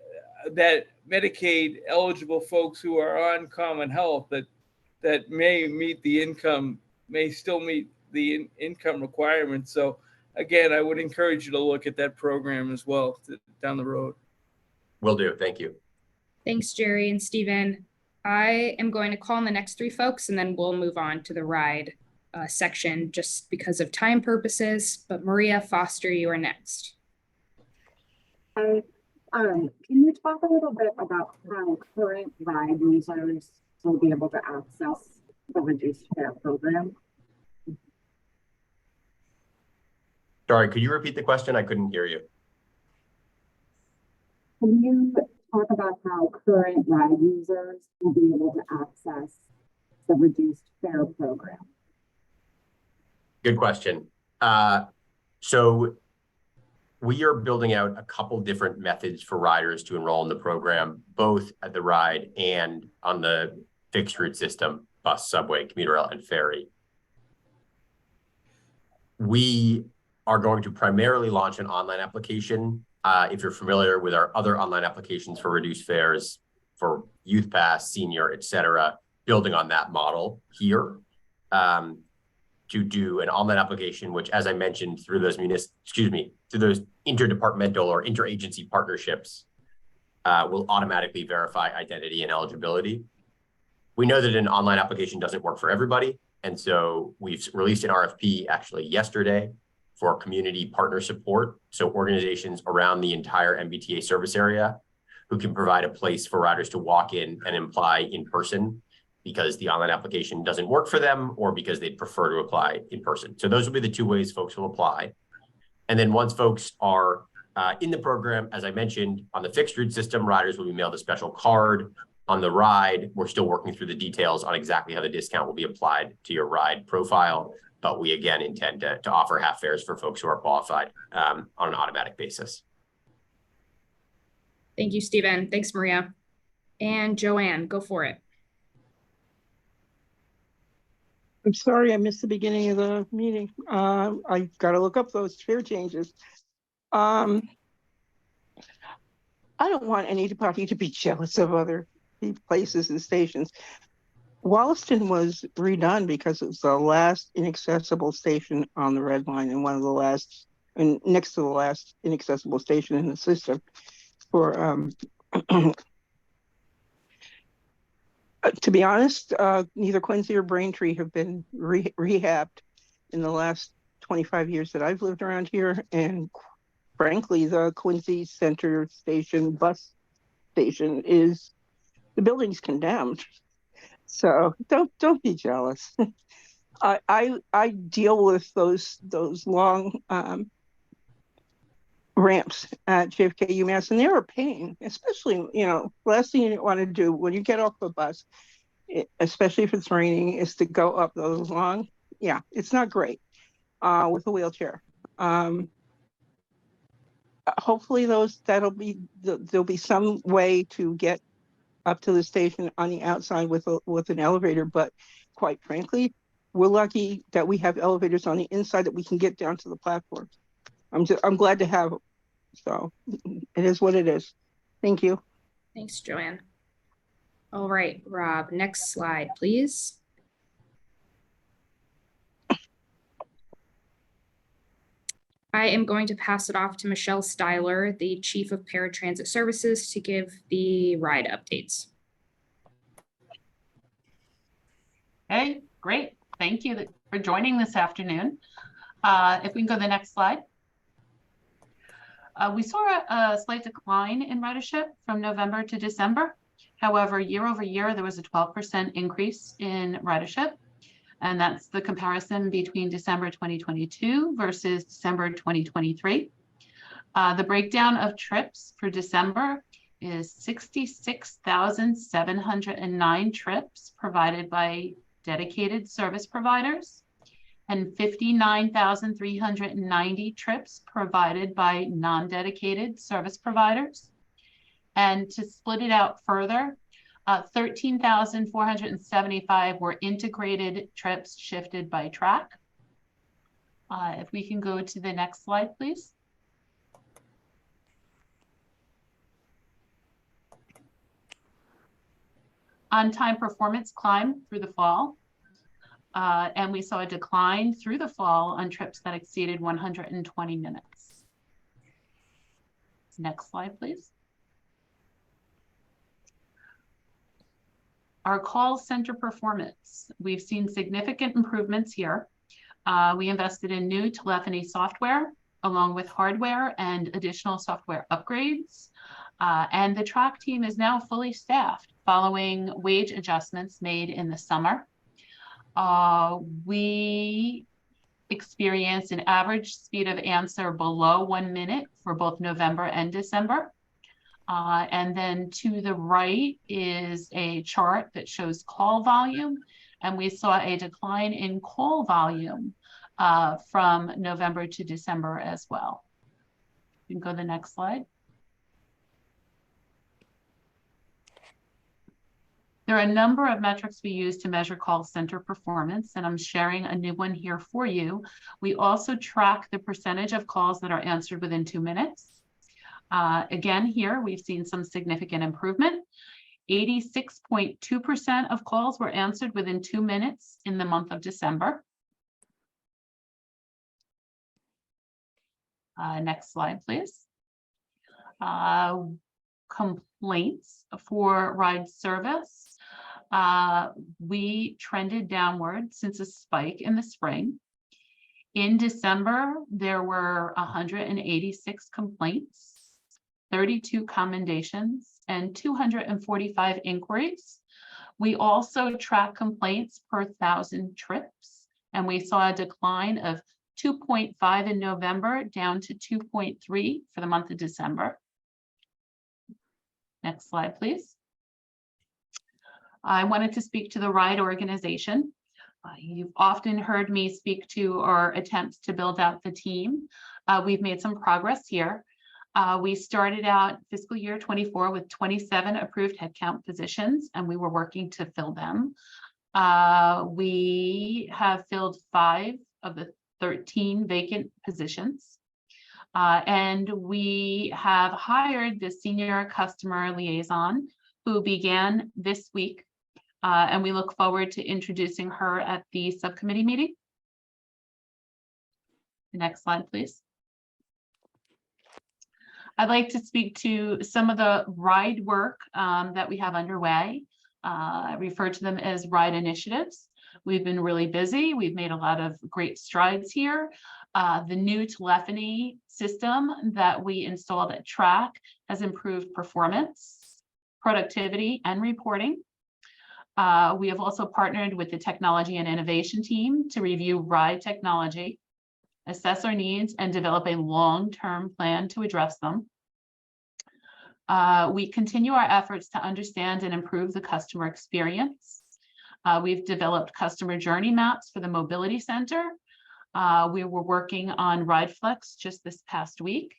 Medicaid eligible folks who are on Common Health that may still meet the income requirements. So again, I would encourage you to look at that program as well down the road. Will do. Thank you. Thanks, Jerry and Stephen. I am going to call on the next three folks, and then we'll move on to the ride section just because of time purposes. But Maria Foster, you are next. Hi. Can you talk a little bit about how current ride users will be able to access the reduced fare program. Sorry, could you repeat the question? I couldn't hear you. Can you talk about how current ride users will be able to access the reduced fare program? Good question. So we are building out a couple different methods for riders to enroll in the program, both at the ride and on the fixed route system, bus, subway, commuter rail, and ferry. We are going to primarily launch an online application. If you're familiar with our other online applications for reduced fares for Youth Pass, Senior, et cetera, building on that model here. To do an online application, which, as I mentioned, through those through those interdepartmental or interagency partnerships, will automatically verify identity and eligibility. We know that an online application doesn't work for everybody, and so we've released an RFP actually yesterday for community partner support. So organizations around the entire MBTA service area who can provide a place for riders to walk in and apply in person, because the online application doesn't work for them or because they'd prefer to apply in person. So those will be the two ways folks will apply. And then once folks are in the program, as I mentioned, on the fixed route system, riders will be mailed a special card. On the ride, we're still working through the details on exactly how the discount will be applied to your ride profile. But we, again, intend to offer half fares for folks who are qualified on an automatic basis. Thank you, Stephen. Thanks, Maria. And Joanne, go for it. I'm sorry I missed the beginning of the meeting. I got to look up those fare changes. I don't want anybody to be jealous of other places and stations. Wollaston was redone because it was the last inaccessible station on the Red Line and one of the last, and next to the last inaccessible station in the system for to be honest, neither Quincy or Braintree have been rehabbed in the last 25 years that I've lived around here. And frankly, the Quincy Center Station bus station the building's condemned. So don't be jealous. I deal with those long ramps at JFK UMass, and they're a pain, especially, last thing you want to do when you get off the bus, especially if it's raining, is to go up those long. Yeah, it's not great with a wheelchair. Hopefully there'll be some way to get up to the station on the outside with an elevator, but quite frankly, we're lucky that we have elevators on the inside that we can get down to the platforms. I'm glad to have them. So it is what it is. Thank you. Thanks, Joanne. All right, Rob, next slide, please. I am going to pass it off to Michelle Styler, the Chief of Paratransit Services, to give the ride updates. Hey, great. Thank you for joining this afternoon. If we can go to the next slide. We saw a slight decline in ridership from November to December. However, year over year, there was a 12% increase in ridership. And that's the comparison between December 2022 versus December 2023. The breakdown of trips for December is 66,709 trips provided by dedicated service providers and 59,390 trips provided by non-dedicated service providers. And to split it out further, 13,475 were integrated trips shifted by track. If we can go to the next slide, please. On-time performance climbed through the fall. And we saw a decline through the fall on trips that exceeded 120 minutes. Next slide, please. Our call center performance, we've seen significant improvements here. We invested in new telephony software along with hardware and additional software upgrades. And the track team is now fully staffed following wage adjustments made in the summer. We experienced an average speed of answer below 1 minute for both November and December. And then to the right is a chart that shows call volume, and we saw a decline in call volume from November to December as well. You can go to the next slide. There are a number of metrics we use to measure call center performance, and I'm sharing a new one here for you. We also track the percentage of calls that are answered within 2 minutes. Again, here we've seen some significant improvement. 86.2% of calls were answered within 2 minutes in the month of December. Next slide, please. Complaints for ride service. We trended downward since a spike in the spring. In December, there were 186 complaints, 32 commendations, and 245 inquiries. We also track complaints per 1,000 trips, and we saw a decline of 2.5 in November down to 2.3 for the month of December. Next slide, please. I wanted to speak to the RIDE organization. You've often heard me speak to our attempts to build out the team. We've made some progress here. We started out fiscal year 24 with 27 approved headcount positions, and we were working to fill them. We have filled 5 of the 13 vacant positions. And we have hired the senior customer liaison who began this week. And we look forward to introducing her at the subcommittee meeting. The next slide, please. I'd like to speak to some of the RIDE work that we have underway. I refer to them as RIDE initiatives. We've been really busy. We've made a lot of great strides here. The new telephony system that we installed at RTAG has improved performance, productivity, and reporting. We have also partnered with the technology and innovation team to review RIDE technology, assess our needs, and develop a long-term plan to address them. We continue our efforts to understand and improve the customer experience. We've developed customer journey maps for the mobility center. We were working on RideFlex just this past week.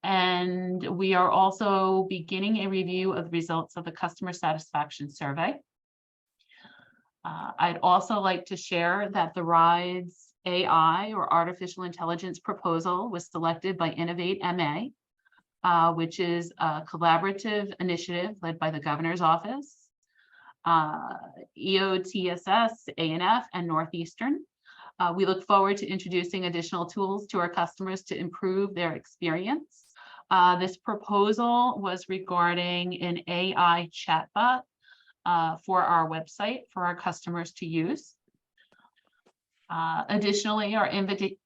And we are also beginning a review of the results of the customer satisfaction survey. I'd also like to share that the RIDE's AI, or artificial intelligence proposal, was selected by Innovate MA, which is a collaborative initiative led by the governor's office, EOTSS, ANF, and Northeastern. We look forward to introducing additional tools to our customers to improve their experience. This proposal was regarding an AI chatbot for our website for our customers to use. Additionally, our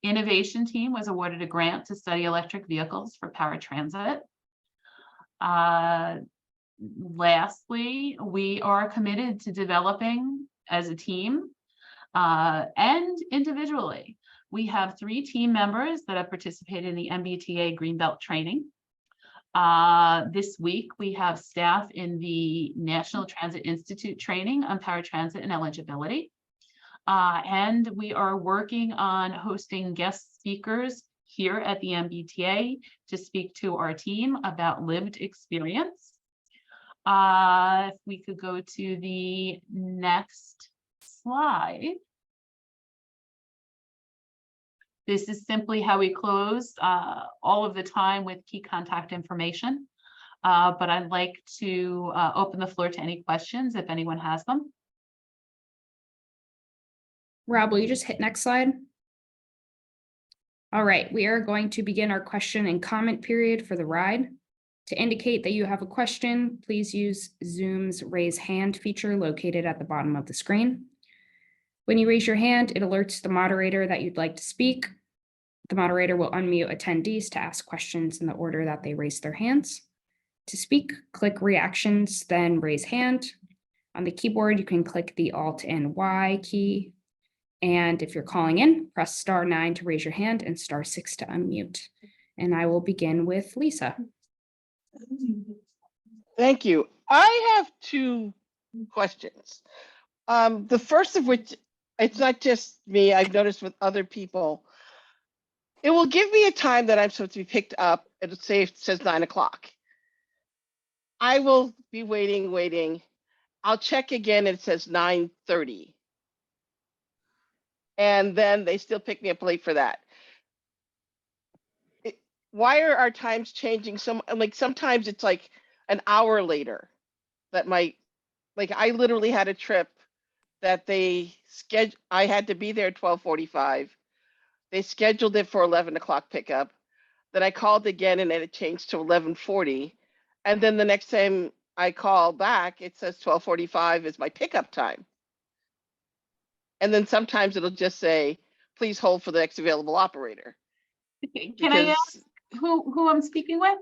innovation team was awarded a grant to study electric vehicles for paratransit. Lastly, we are committed to developing as a team and individually. We have 3 team members that have participated in the MBTA Greenbelt training. This week, we have staff in the National Transit Institute training on paratransit and eligibility. And we are working on hosting guest speakers here at the MBTA to speak to our team about lived experience. If we could go to the next slide. This is simply how we close all of the time with key contact information. But I'd like to open the floor to any questions if anyone has them. Rob, will you just hit next slide? All right, we are going to begin our question and comment period for the RIDE. To indicate that you have a question, please use Zoom's raise hand feature located at the bottom of the screen. When you raise your hand, it alerts the moderator that you'd like to speak. The moderator will unmute attendees to ask questions in the order that they raise their hands. To speak, click reactions, then raise hand. On the keyboard, you can click the Alt and Y key And if you're calling in, press *9 to raise your hand and *6 to unmute. And I will begin with Lisa. Thank you. I have two questions. The first of which, it's not just me, I've noticed with other people. It will give me a time that I'm supposed to be picked up. It'll say it says 9 o'clock. I will be waiting. I'll check again and it says 9:30. And then they still pick me up late for that. Why are our times changing? Like sometimes it's like an hour later that I literally had a trip that I had to be there at 12:45. They scheduled it for 11 o'clock pickup. Then I called again and then it changed to 11:40. And then the next time I call back, it says 12:45 is my pickup time. And then sometimes it'll just say, please hold for the next available operator. Can I ask who I'm speaking with?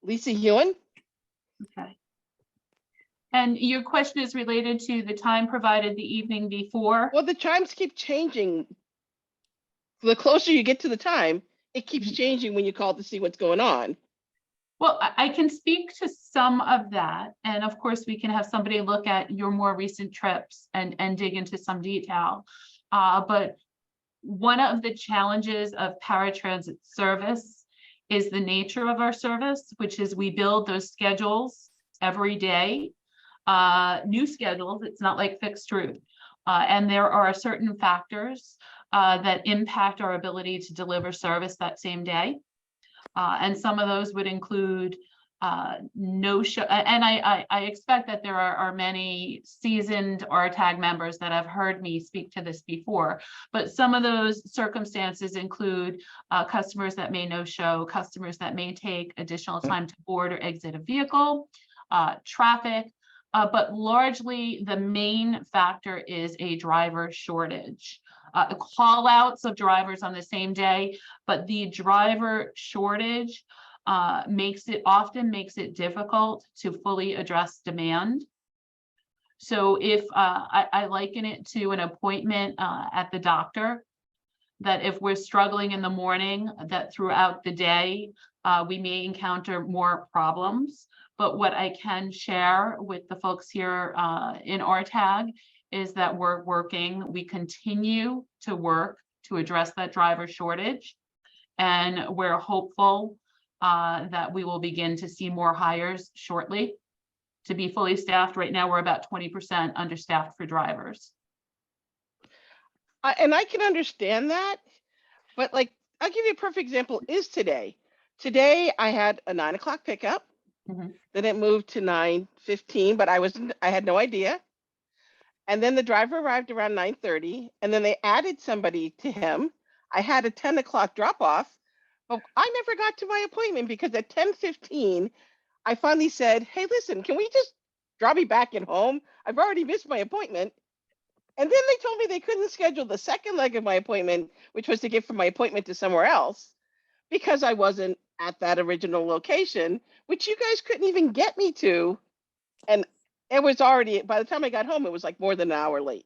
Lisa Hewen? Okay. And your question is related to the time provided the evening before? Well, the times keep changing. The closer you get to the time, it keeps changing when you call to see what's going on. Well, I can speak to some of that. And of course, we can have somebody look at your more recent trips and dig into some detail. But one of the challenges of paratransit service is the nature of our service, which is we build those schedules every day, new schedules. It's not like fixed route. And there are certain factors that impact our ability to deliver service that same day. And some of those would include no show. And I expect that there are many seasoned RTAG members that have heard me speak to this before, but some of those circumstances include customers that may no show, customers that may take additional time to board or exit a vehicle, traffic, but largely the main factor is a driver shortage. Call outs of drivers on the same day, but the driver shortage often makes it difficult to fully address demand. So if I liken it to an appointment at the doctor, that if we're struggling in the morning, that throughout the day, we may encounter more problems. But what I can share with the folks here in RTAG is that we continue to work to address that driver shortage. And we're hopeful that we will begin to see more hires shortly to be fully staffed. Right now, we're about 20% understaffed for drivers. And I can understand that, but like, I'll give you a perfect example is today. Today, I had a 9 o'clock pickup. Mm-hmm. Then it moved to 9:15, but I had no idea. And then the driver arrived around 9:30, and then they added somebody to him. I had a 10 o'clock drop off, but I never got to my appointment because at 10:15, I finally said, hey, listen, can we just drop me back at home? I've already missed my appointment. And then they told me they couldn't schedule the second leg of my appointment, which was to get from my appointment to somewhere else, because I wasn't at that original location, which you guys couldn't even get me to. And it was already, by the time I got home, it was like more than an hour late.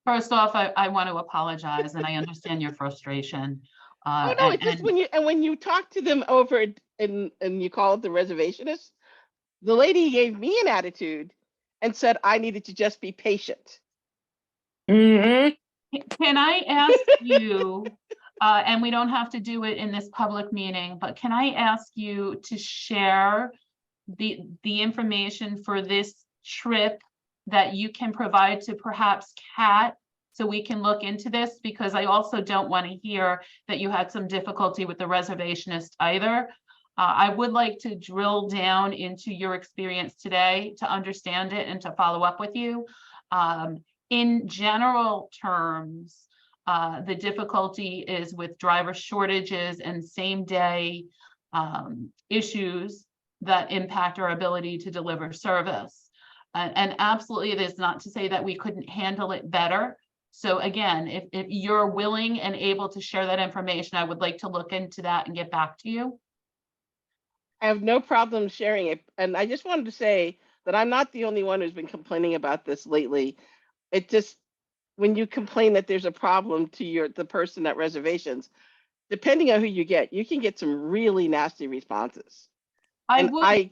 First off, I want to apologize, and I understand your frustration. Oh no, it's just when you talk to them over and you call it the reservationist, the lady gave me an attitude and said I needed to just be patient. Can I ask you, and we don't have to do it in this public meeting, but can I ask you to share the information for this trip that you can provide to perhaps Kat, so we can look into this? Because I also don't want to hear that you had some difficulty with the reservationist either. I would like to drill down into your experience today to understand it and to follow up with you. In general terms, the difficulty is with driver shortages and same day issues that impact our ability to deliver service. And absolutely, it is not to say that we couldn't handle it better. So again, if you're willing and able to share that information, I would like to look into that and get back to you. I have no problem sharing it. And I just wanted to say that I'm not the only one who's been complaining about this lately. It just, when you complain that there's a problem to the person at reservations, depending on who you can get some really nasty responses. I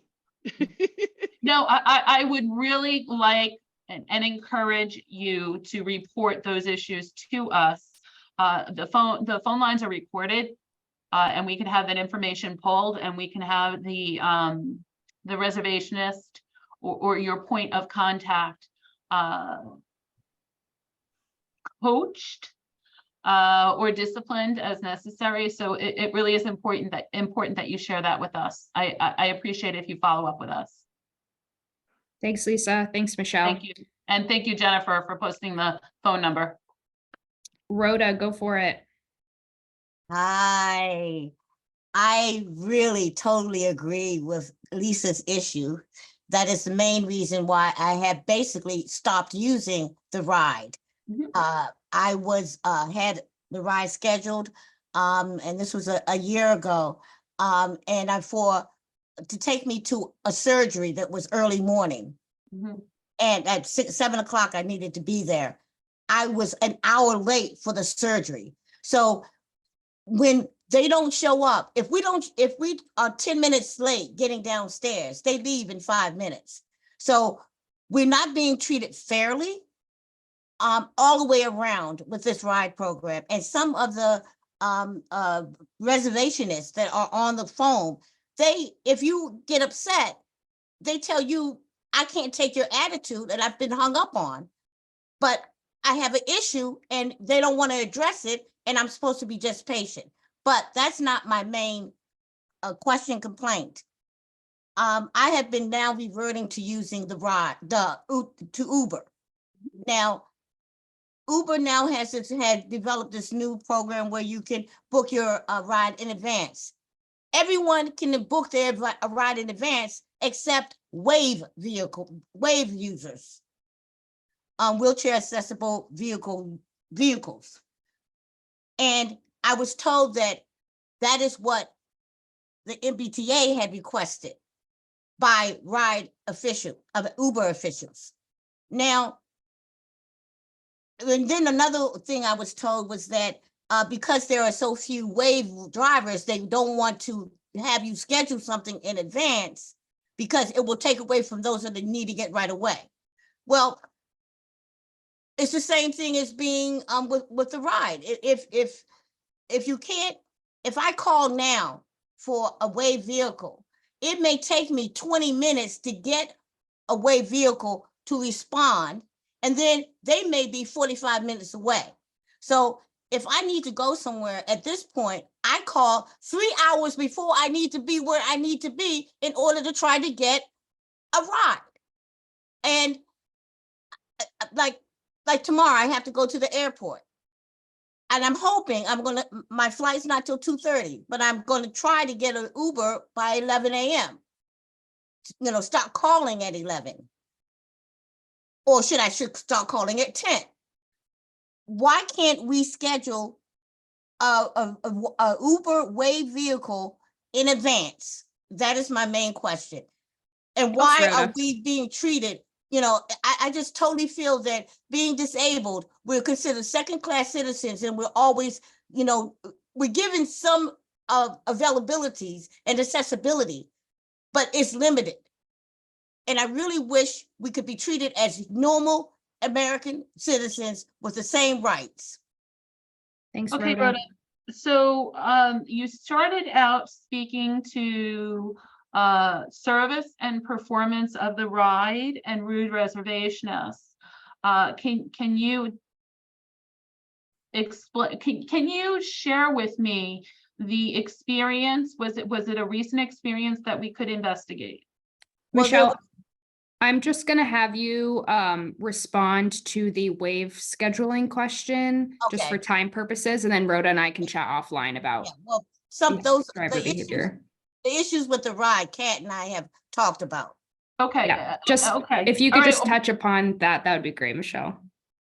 would really like and encourage you to report those issues to us. The phone lines are recorded, and we can have that information pulled, and we can have the reservationist or your point of contact coached or disciplined as necessary. So it really is important that you share that with us. I appreciate it if you follow up with us. Thanks, Lisa. Thanks, Michelle. Thank you. And thank you, Jennifer, for posting the phone number. Rhoda, go for it. Hi. I really totally agree with Lisa's issue. That is the main reason why I have basically stopped using the ride. I was had the ride scheduled, and this was a year ago, and to take me to a surgery that was early morning. And at 7 o'clock, I needed to be there. I was an hour late for the surgery. So when they don't show up, if we are 10 minutes late getting downstairs, they leave in 5 minutes. So we're not being treated fairly all the way around with this ride program. And some of the reservationists that are on the phone, if you get upset, they tell you, I can't take your attitude and I've been hung up on, but I have an issue and they don't want to address it, and I'm supposed to be just patient. But that's not my main complaint. I have been now reverting to using the ride, to Uber. Now, Uber now had developed this new program where you can book your ride in advance. Everyone can book their ride in advance except wave users, wheelchair accessible vehicles. And I was told that is what the MBTA had requested by Uber officials. Now, and then another thing I was told was that because there are so few wave drivers, they don't want to have you schedule something in advance because it will take away from those that need to get right away. Well, it's the same thing as being with the ride. If I call now for a wave vehicle, it may take me 20 minutes to get a wave vehicle to respond, and then they may be 45 minutes away. So if I need to go somewhere at this point, I call 3 hours before I need to be where I need to be in order to try to get a ride. And like tomorrow, I have to go to the airport. And I'm hoping my flight's not till 2:30, but I'm going to try to get an Uber by 11 a.m. Start calling at 11. Or should I start calling at 10? Why can't we schedule a Uber wave vehicle in advance? That is my main question. And why are we being treated? I just totally feel that being disabled, we're considered second-class citizens, and we're always, we're given some availabilities and accessibility, but it's limited. And I really wish we could be treated as normal American citizens with the same rights. Thanks, Okay, Rhoda. So you started out speaking to service and performance of the ride and route reservationists. Can you explain? Can you share with me the experience? Was it a recent experience that we could investigate? Michelle, I'm just going to have you respond to the wave scheduling question just for time purposes, and then Rhoda and I can chat offline about driver behavior. The issues with the ride, Kat and I have talked about. Okay. Yeah, if you could just touch upon that, that would be great, Michelle.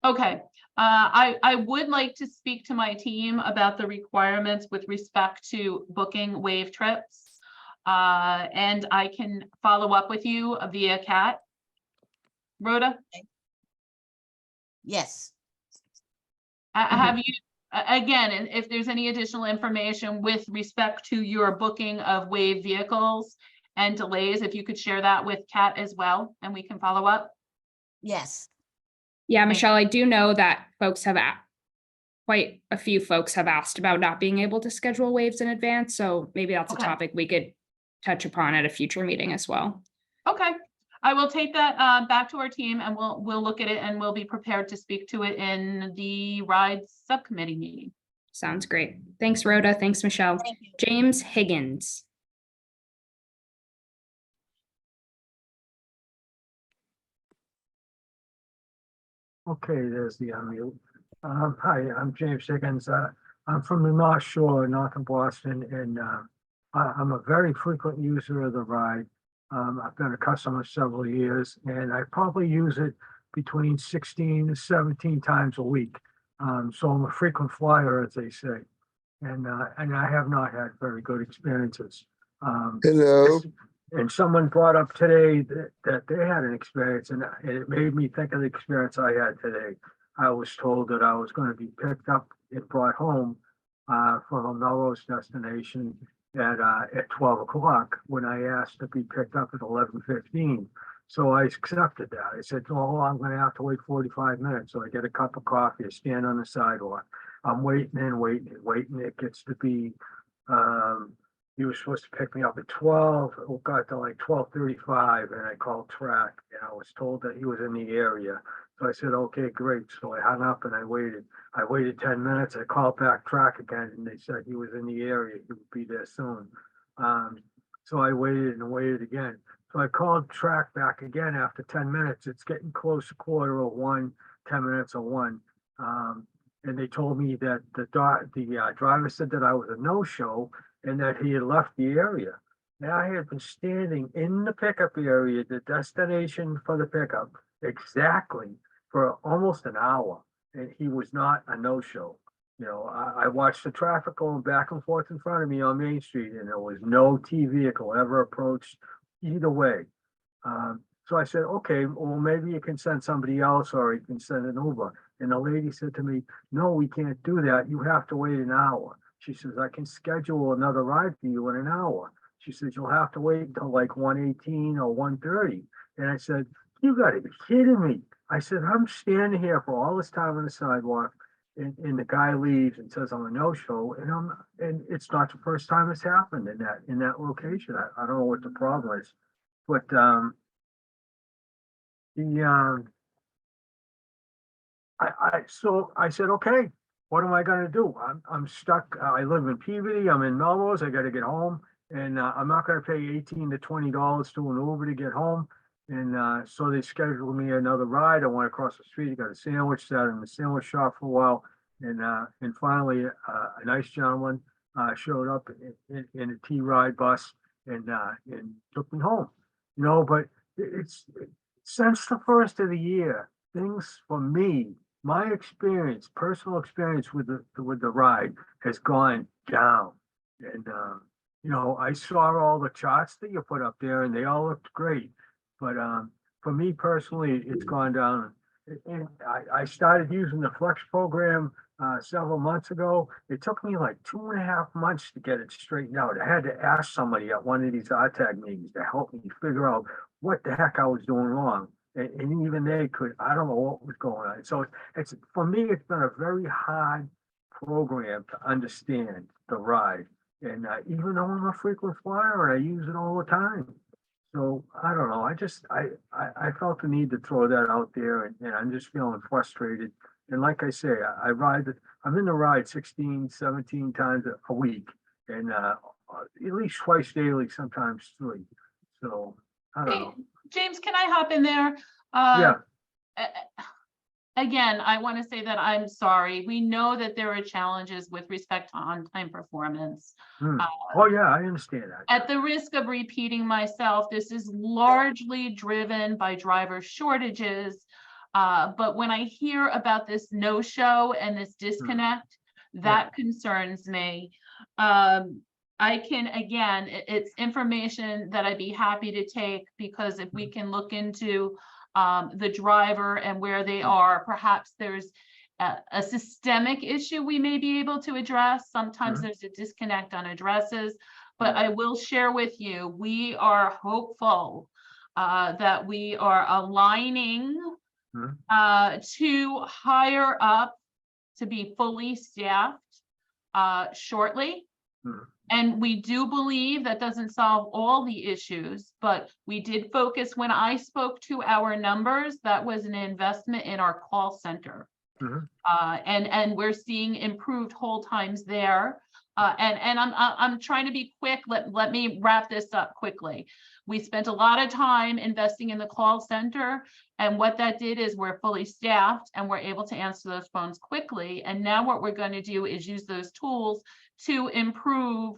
Okay. I would like to speak to my team about the requirements with respect to booking wave trips. And I can follow up with you via Kat. Rhoda? Yes. Have you, again, and if there's any additional information with respect to your booking of wave vehicles and delays, if you could share that with Kat as well, and we can follow up. Yes. Yeah, Michelle, I do know that folks have quite a few folks have asked about not being able to schedule waves in advance. So maybe that's a Okay. topic we could touch upon at a future meeting as well. Okay, I will take that back to our team and we'll look at it and we'll be prepared to speak to it in the ride subcommittee meeting. Sounds great. Thanks, Rhoda. Thanks, Michelle. Thank you. James Higgins. Okay, there's the unmute. Hi, I'm James Higgins. I'm from the North Shore, north of Boston, and I'm a very frequent user of the ride. I've been a customer several years, and I probably use it between 16 to 17 times a week. So I'm a frequent flyer, as they say, and I have not had very good experiences. Hello. And someone brought up today that they had an experience, and it made me think of the experience I had today. I was told that I was going to be picked up and brought home from a Melrose destination at 12 o'clock when I asked to be picked up at 11:15. So I accepted that. I said, "Oh, I'm going to have to wait 45 minutes." So I get a cup of coffee, I stand on the sidewalk. I'm waiting and waiting and waiting. It gets to be he was supposed to pick me up at 12. It got to like 12:35, and I called track, and I was told that he was in the area. So I said, "Okay, great." So I hung up and I waited. I waited 10 minutes. I called back track again, and they said he was in the area. He would be there soon. So I waited and waited again. So I called track back again after 10 minutes. It's getting close to 1:15, 10 minutes of 1. And they told me that the driver said that I was a no-show and that he had left the area. Now I had been standing in the pickup area, the destination for the pickup, exactly for almost an hour, and he was not a no-show. You know, I watched the traffic going back and forth in front of me on Main Street, and there was no T vehicle ever approached either way. So I said, "Okay, well, maybe you can send somebody else or you can send an Uber." And the lady said to me, "No, we can't do that. You have to wait an hour." She says, "I can schedule another ride for you in an hour." She says, "You'll have to wait until like 1:18 or 1:30. And I said, "You gotta be kidding me." I said, "I'm standing here for all this time on the sidewalk and the guy leaves and says I'm a no-show, and it's not the first time it's happened in that location. I don't know what the problem is, but so I said, "Okay, what am I gonna do? I'm stuck. I live in Peabody. I'm in Melrose. I gotta get home, and I'm not gonna pay $18 to $20 to an Uber to get home." And so they scheduled me another ride. I went across the street, got a sandwich, sat in the sandwich shop for a while, and finally a nice gentleman showed up in a T-Ride bus and took me home. You know, but it's since the first of the year, things for me, my experience, personal experience with the ride has gone down. And you know, I saw all the charts that you put up there, and they all looked great. But for me personally, it's gone down. And I started using the Flex program several months ago. It took me like 2.5 months to get it straightened out. I had to ask somebody at one of these RTAG meetings to help me figure out what the heck I was doing wrong. And even they could, I don't know what was going on. So it's for me, it's been a very hard program to understand the ride. And even though I'm a frequent flyer and I use it all the time. So I don't know. I felt the need to throw that out there, and I'm just feeling frustrated. And like I say, I'm in the ride 16, 17 times a week, and at least twice daily, sometimes 3. So I don't know. James, can I hop in there? Yeah. Again, I want to say that I'm sorry. We know that there are challenges with respect to on-time performance. Oh, yeah, I understand that. At the risk of repeating myself, this is largely driven by driver shortages. But when I hear about this no-show and this disconnect, that concerns me. I can, again, it's information that I'd be happy to take, because if we can look into the driver and where they are, perhaps there's a systemic issue we may be able to address. Sometimes there's a disconnect on addresses, but I will share with you, we are hopeful that we are aligning to hire up to be fully staffed shortly. And we do believe that doesn't solve all the issues, but we did focus when I spoke to our numbers, that was an investment in our call center. And we're seeing improved hold times there. And I'm trying to be quick. Let me wrap this up quickly. We spent a lot of time investing in the call center, and what that did is we're fully staffed and we're able to answer those phones quickly. And now what we're going to do is use those tools to improve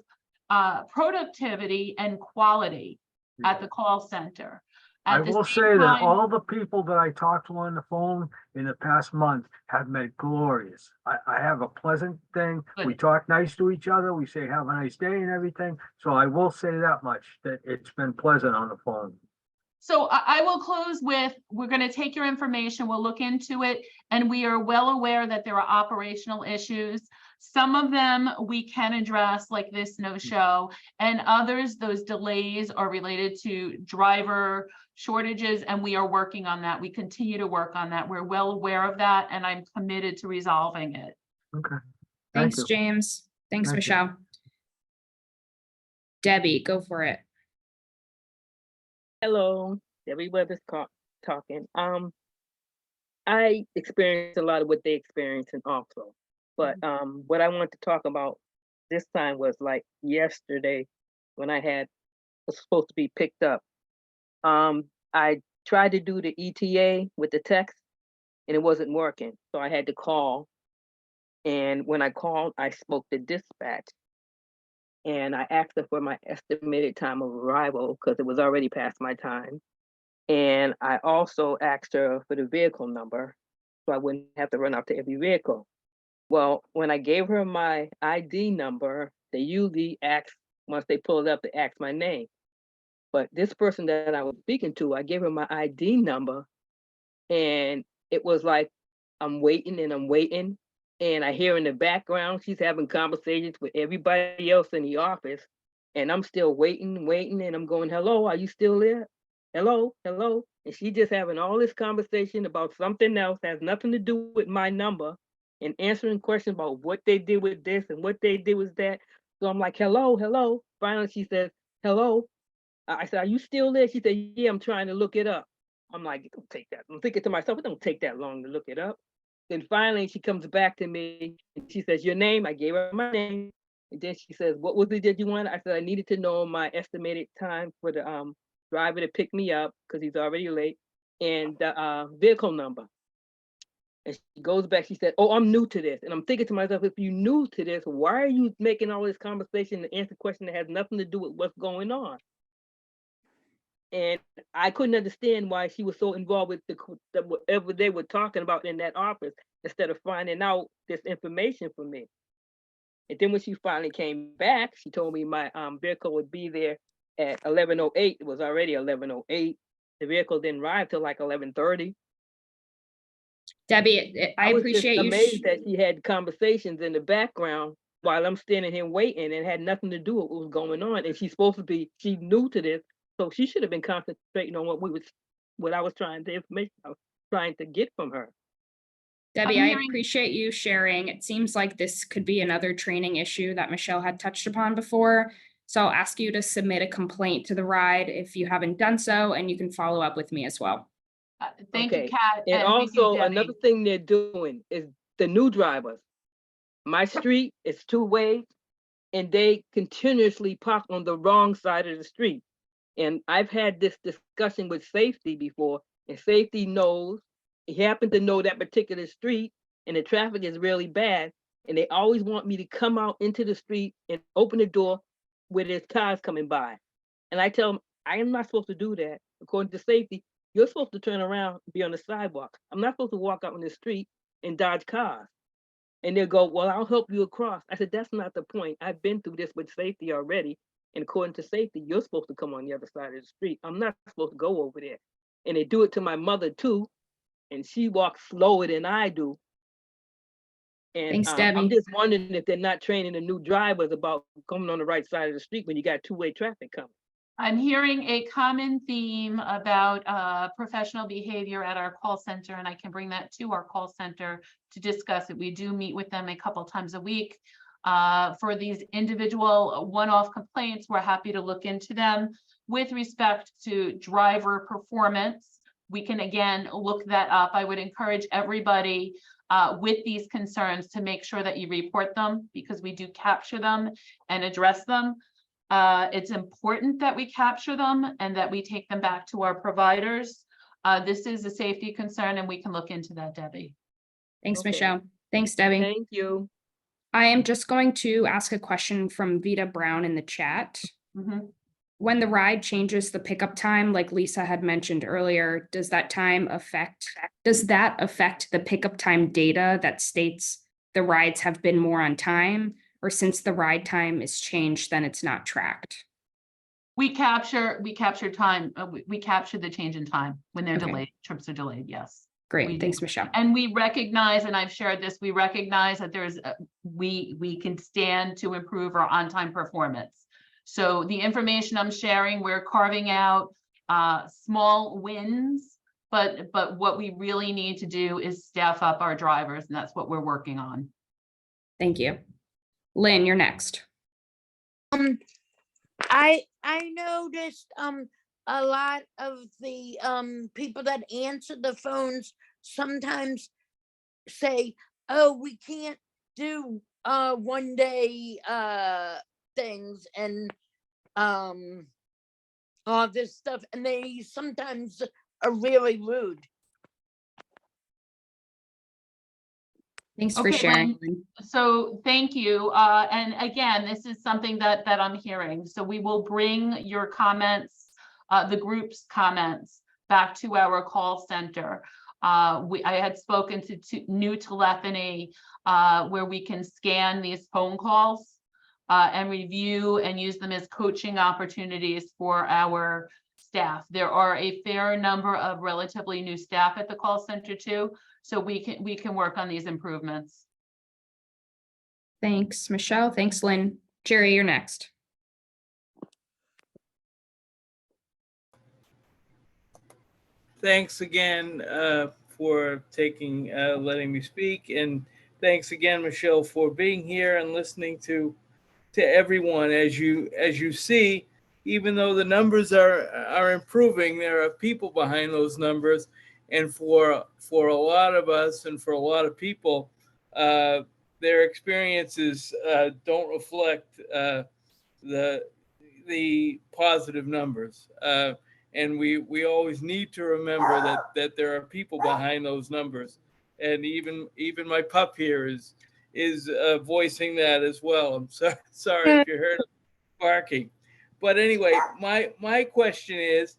productivity and quality at the call center. I At the will same say that time- all the people that I talked to on the phone in the past month have been glorious. I have a pleasant thing. We Good. talk nice to each other. We say, have a nice day and everything. So I will say that much, that it's been pleasant on the phone. So I will close with, we're going to take your information, we'll look into it, and we are well aware that there are operational issues. Some of them we can address, like this no-show, and others, those delays are related to driver shortages, and we are working on that. We continue to work on that. We're well aware of that, and I'm committed to resolving it. Okay. Thanks, you. James. Thanks, Thank you. Michelle. Debbie, go for it. Hello, Debbie Weathers talking. I experienced a lot of what they experienced in also, but what I want to talk about this time was like yesterday when was supposed to be picked up. I tried to do the ETA with the text and it wasn't working, so I had to call. And when I called, I spoke to dispatch. And I asked her for my estimated time of arrival because it was already past my time. And I also asked her for the vehicle number so I wouldn't have to run out to every vehicle. Well, when I gave her my ID number, they usually ask, once they pull it up, they ask my name. But this person that I was speaking to, I gave her my ID number and it was like, I'm waiting and I'm waiting. And I hear in the background, she's having conversations with everybody else in the office. And I'm still waiting, and I'm going, hello, are you still there? Hello, hello. And she just having all this conversation about something else, has nothing to do with my number, and answering questions about what they did with this and what they did with that. So I'm like, hello, hello. Finally, she says, hello. I said, are you still there? She said, yeah, I'm trying to look it up. I'm like, it don't take that. I'm thinking to myself, it don't take that long to look it up. Then finally she comes back to me and she says, your name? I gave her my name. And then she says, what was it that you wanted? I said, I needed to know my estimated time for the driver to pick me up because he's already late, and the vehicle number. And she goes back, she said, oh, I'm new to this. And I'm thinking to myself, if you're new to this, why are you making all this conversation to answer a question that has nothing to do with what's going on? And I couldn't understand why she was so involved with whatever they were talking about in that office instead of finding out this information for me. And then when she finally came back, she told me my vehicle would be there at 11:08. It was already 11:08. The vehicle didn't arrive till like 11:30. Debbie, I was appreciate just you. amazed that she had conversations in the background while I'm standing here waiting, and had nothing to do with what was going on. And she's supposed to be, she's new to this. So she should have been concentrating on what I was trying, the information I was trying to get from her. Debbie, I'm I hearing- appreciate you sharing. It seems like this could be another training issue that Michelle had touched upon before. So I'll ask you to submit a complaint to the ride if you haven't done so, and you can follow up with me as well. Thank you, Okay. Kat. And thank you, also Debbie. another thing they're doing is the new drivers. My street is 2 ways and they continuously park on the wrong side of the street. And I've had this discussion with safety before, and safety knows, he happened to know that particular street and the traffic is really bad. And they always want me to come out into the street and open the door where there's cars coming by. And I tell them, I am not supposed to do that. According to safety, you're supposed to turn around and be on the sidewalk. I'm not supposed to walk out in the street and dodge cars. And they'll go, well, I'll help you across. I said, that's not the point. I've been through this with safety already. And according to safety, you're supposed to come on the other side of the street. I'm not supposed to go over there. And they do it to my mother too. And she walks slower than I do. And Thanks, I'm Debbie. just wondering if they're not training the new drivers about coming on the right side of the street when you got two-way traffic coming. I'm hearing a common theme about professional behavior at our call center, and I can bring that to our call center to discuss it. We do meet with them a couple times a week. For these individual one-off complaints, we're happy to look into them. With respect to driver performance, we can again look that up. I would encourage everybody with these concerns to make sure that you report them, because we do capture them and address them. It's important that we capture them and that we take them back to our providers. This is a safety concern and we can look into that, Debbie. Thanks, Okay. Michelle. Thanks, Debbie. Thank you. I am just going to ask a question from Vita Brown in the chat. Mhm. When the ride changes the pickup time, like Lisa had mentioned earlier, does that affect the pickup time data that states the rides have been more on time? Or since the ride time is changed, then it's not tracked? We capture time, we capture the change in time when they're Okay. delayed, trips are delayed, yes. Great, We thanks, do. Michelle. And we recognize, and I've shared this, we recognize that there's, we can stand to improve our on-time performance. So the information I'm sharing, we're carving out small wins, but what we really need to do is staff up our drivers, and that's what we're working on. Thank you. Lynn, you're next. I noticed a lot of the people that answer the phones sometimes say, oh, we can't do 1 day things and all this stuff, and they sometimes are really rude. Thanks for Okay, sharing, Lynn. Lynn. So thank you. And again, this is something that I'm hearing. So we will bring your comments, the group's comments back to our call center. I had spoken to new telephony where we can scan these phone calls and review and use them as coaching opportunities for our staff. There are a fair number of relatively new staff at the call center too. So we can work on these improvements. Thanks, Michelle. Thanks, Lynn. Jerry, you're next. Thanks again for letting me speak, and thanks again, Michelle, for being here and listening to everyone. As you see, even though the numbers are improving, there are people behind those numbers, and for a lot of us and for a lot of people, their experiences don't reflect the positive numbers. And we always need to remember that there are people behind those numbers, and even my pup here is voicing that as well. I'm sorry if you heard him barking, but anyway, my question is,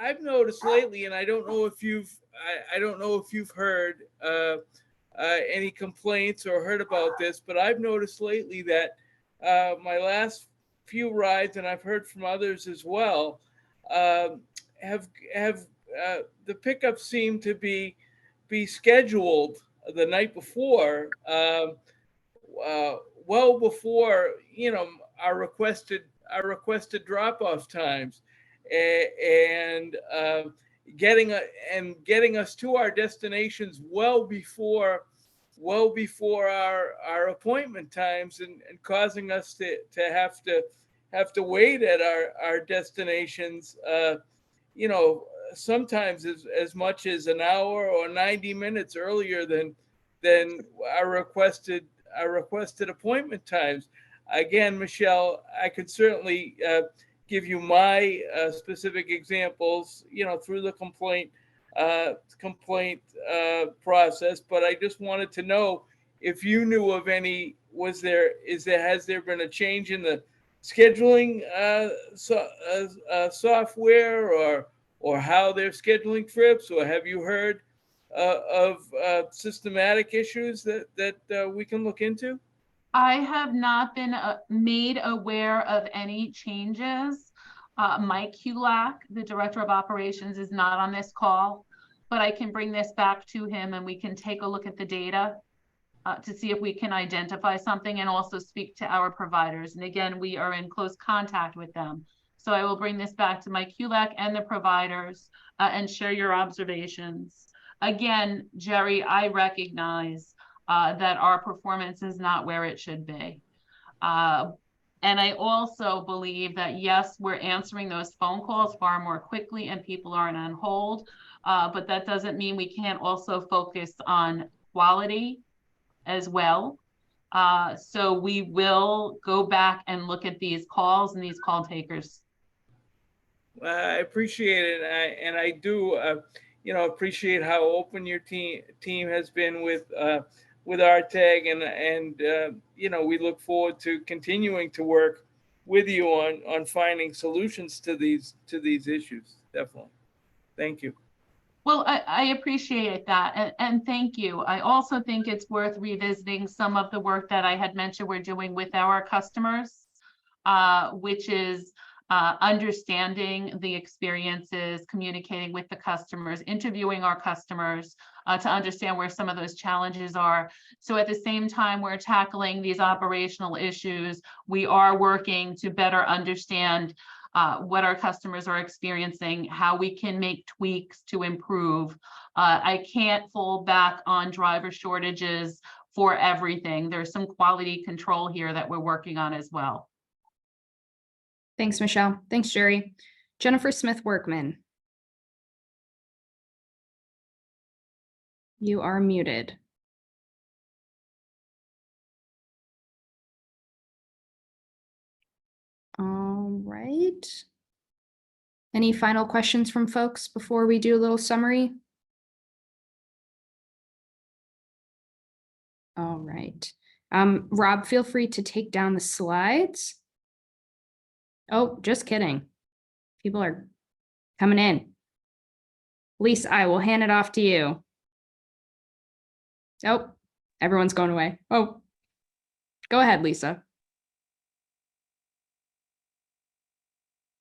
I've noticed lately, and I don't know if you've heard any complaints or heard about this, but I've noticed lately that my last few rides, and I've heard from others as well, have the pickups seem to be scheduled the night before, well before our requested drop-off times, and getting us to our destinations well before our appointment times, and causing us to have to wait at our destinations, sometimes as much as an hour or 90 minutes earlier than our requested appointment times. Again, Michelle, I could certainly give you my specific examples, through the complaint process, but I just wanted to know if you knew of any. Has there been a change in the scheduling software, or how they're scheduling trips, or have you heard of systematic issues that we can look into? I have not been made aware of any changes. Mike Kulak, the Director of Operations, is not on this call, but I can bring this back to him and we can take a look at the data to see if we can identify something and also speak to our providers. And again, we are in close contact with them. So I will bring this back to Mike Kulak and the providers and share your observations. Again, Jerry, I recognize that our performance is not where it should be. And I also believe that, yes, we're answering those phone calls far more quickly and people aren't on hold, but that doesn't mean we can't also focus on quality as well. So we will go back and look at these calls and these call takers. I appreciate it, and I do, appreciate how open your team has been with RTAG, and we look forward to continuing to work with you on finding solutions to these issues. Definitely, thank you. Well, I appreciate that, and thank you. I also think it's worth revisiting some of the work that I had mentioned we're doing with our customers, which is understanding the experiences, communicating with the customers, interviewing our customers to understand where some of those challenges are. So at the same time we're tackling these operational issues, we are working to better understand what our customers are experiencing, how we can make tweaks to improve. I can't fall back on driver shortages for everything. There's some quality control here that we're working on as well. Thanks, Michelle. Thanks, Jerry. Jennifer Smith Workman. You are muted. All right. Any final questions from folks before we do a little summary? All right. Rob, feel free to take down the slides. Oh, just kidding. People are coming in. Lisa, I will hand it off to you. Oh, everyone's going away. Oh, go ahead, Lisa.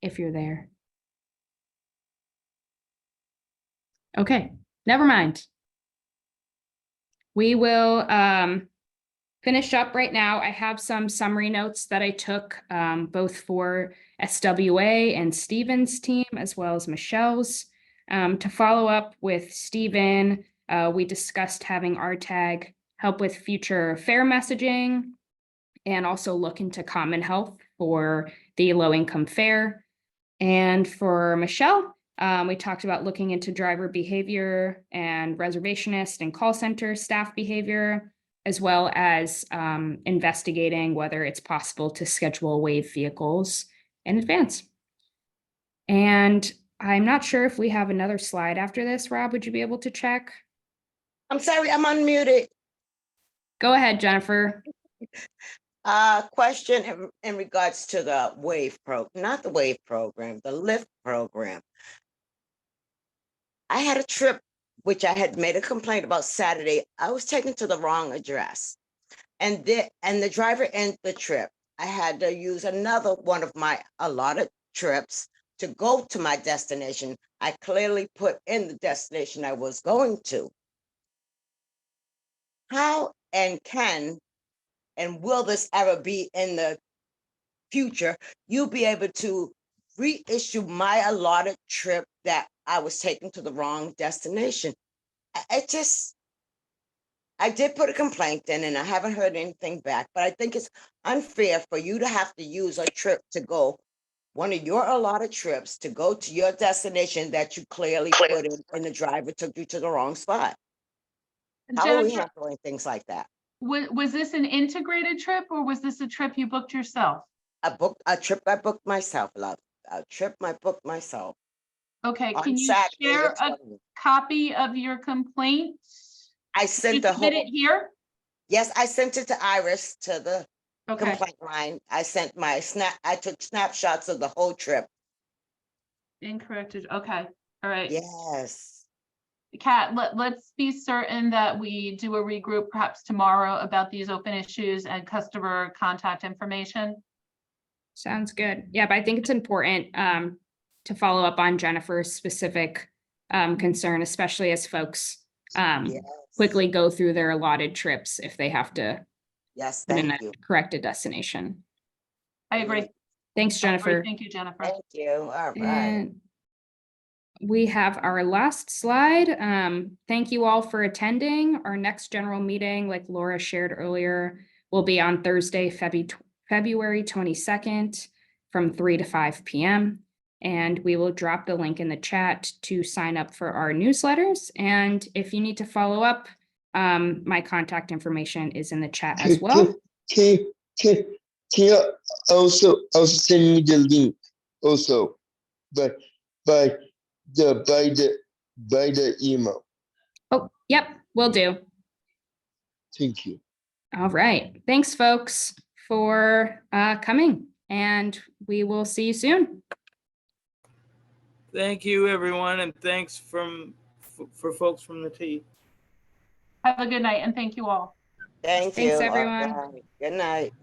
If you're there. Okay, never mind. We will finish up right now. I have some summary notes that I took both for SWA and Stephen's team, as well as Michelle's. To follow up with Stephen, we discussed having RTAG help with future fare messaging and also look into common health for the low-income fare. And for Michelle, we talked about looking into driver behavior and reservationist and call center staff behavior, as well as investigating whether it's possible to schedule wave vehicles in advance. And I'm not sure if we have another slide after this. Rob, would you be able to check? I'm sorry, I'm unmuted. Go ahead, Jennifer. Question in regards to the WAVE program, not the WAVE program, the LIFT program. I had a trip, which I had made a complaint about Saturday. I was taken to the wrong address. And the driver ended the trip. I had to use another one of my allotted trips to go to my destination. I clearly put in the destination I was going to. How and will this ever be in the future? You'll be able to reissue my allotted trip that I was taken to the wrong destination. I did put a complaint in and I haven't heard anything back, but I think it's unfair for you to have to use a trip to go, one of your allotted trips to go to your destination that you clearly put in and the driver took you to the wrong spot. How are we handling things like that? Was this an integrated trip or was this a trip you booked yourself? A trip I booked myself, love. A trip I booked myself. Okay, on can you Saturday, share the a 20th. copy of your complaint? I sent the Submit whole, it here? yes, I sent it to Iris, to the Okay, complaint line. I sent I took snapshots of the whole trip. incorrected. Okay, all right. Yes. Kat, let's be certain that we do a regroup perhaps tomorrow about these open issues and customer contact information. Sounds good. Yeah, but I think it's important to follow up on Jennifer's specific concern, especially as folks Yes. quickly go through their allotted trips if they have to Yes, put in thank a you. corrected destination. I agree. Thanks, I agree. Jennifer. Thank you, Jennifer. Thank you. All right. And we have our last slide. Thank you all for attending. Our next general meeting, like Laura shared earlier, will be on Thursday, February 22nd from 3 to 5 p.m. And we will drop the link in the chat to sign up for our newsletters. And if you need to follow up, my contact information is in the chat as well. Can you also send me the link also by the email? Oh, yep, will do. Thank you. All right. Thanks, folks, for coming, and we will see you soon. Thank you, everyone, and thanks for folks from the T. Have a good night and thank you all. Thank Thanks, you. All everyone. right. Good night.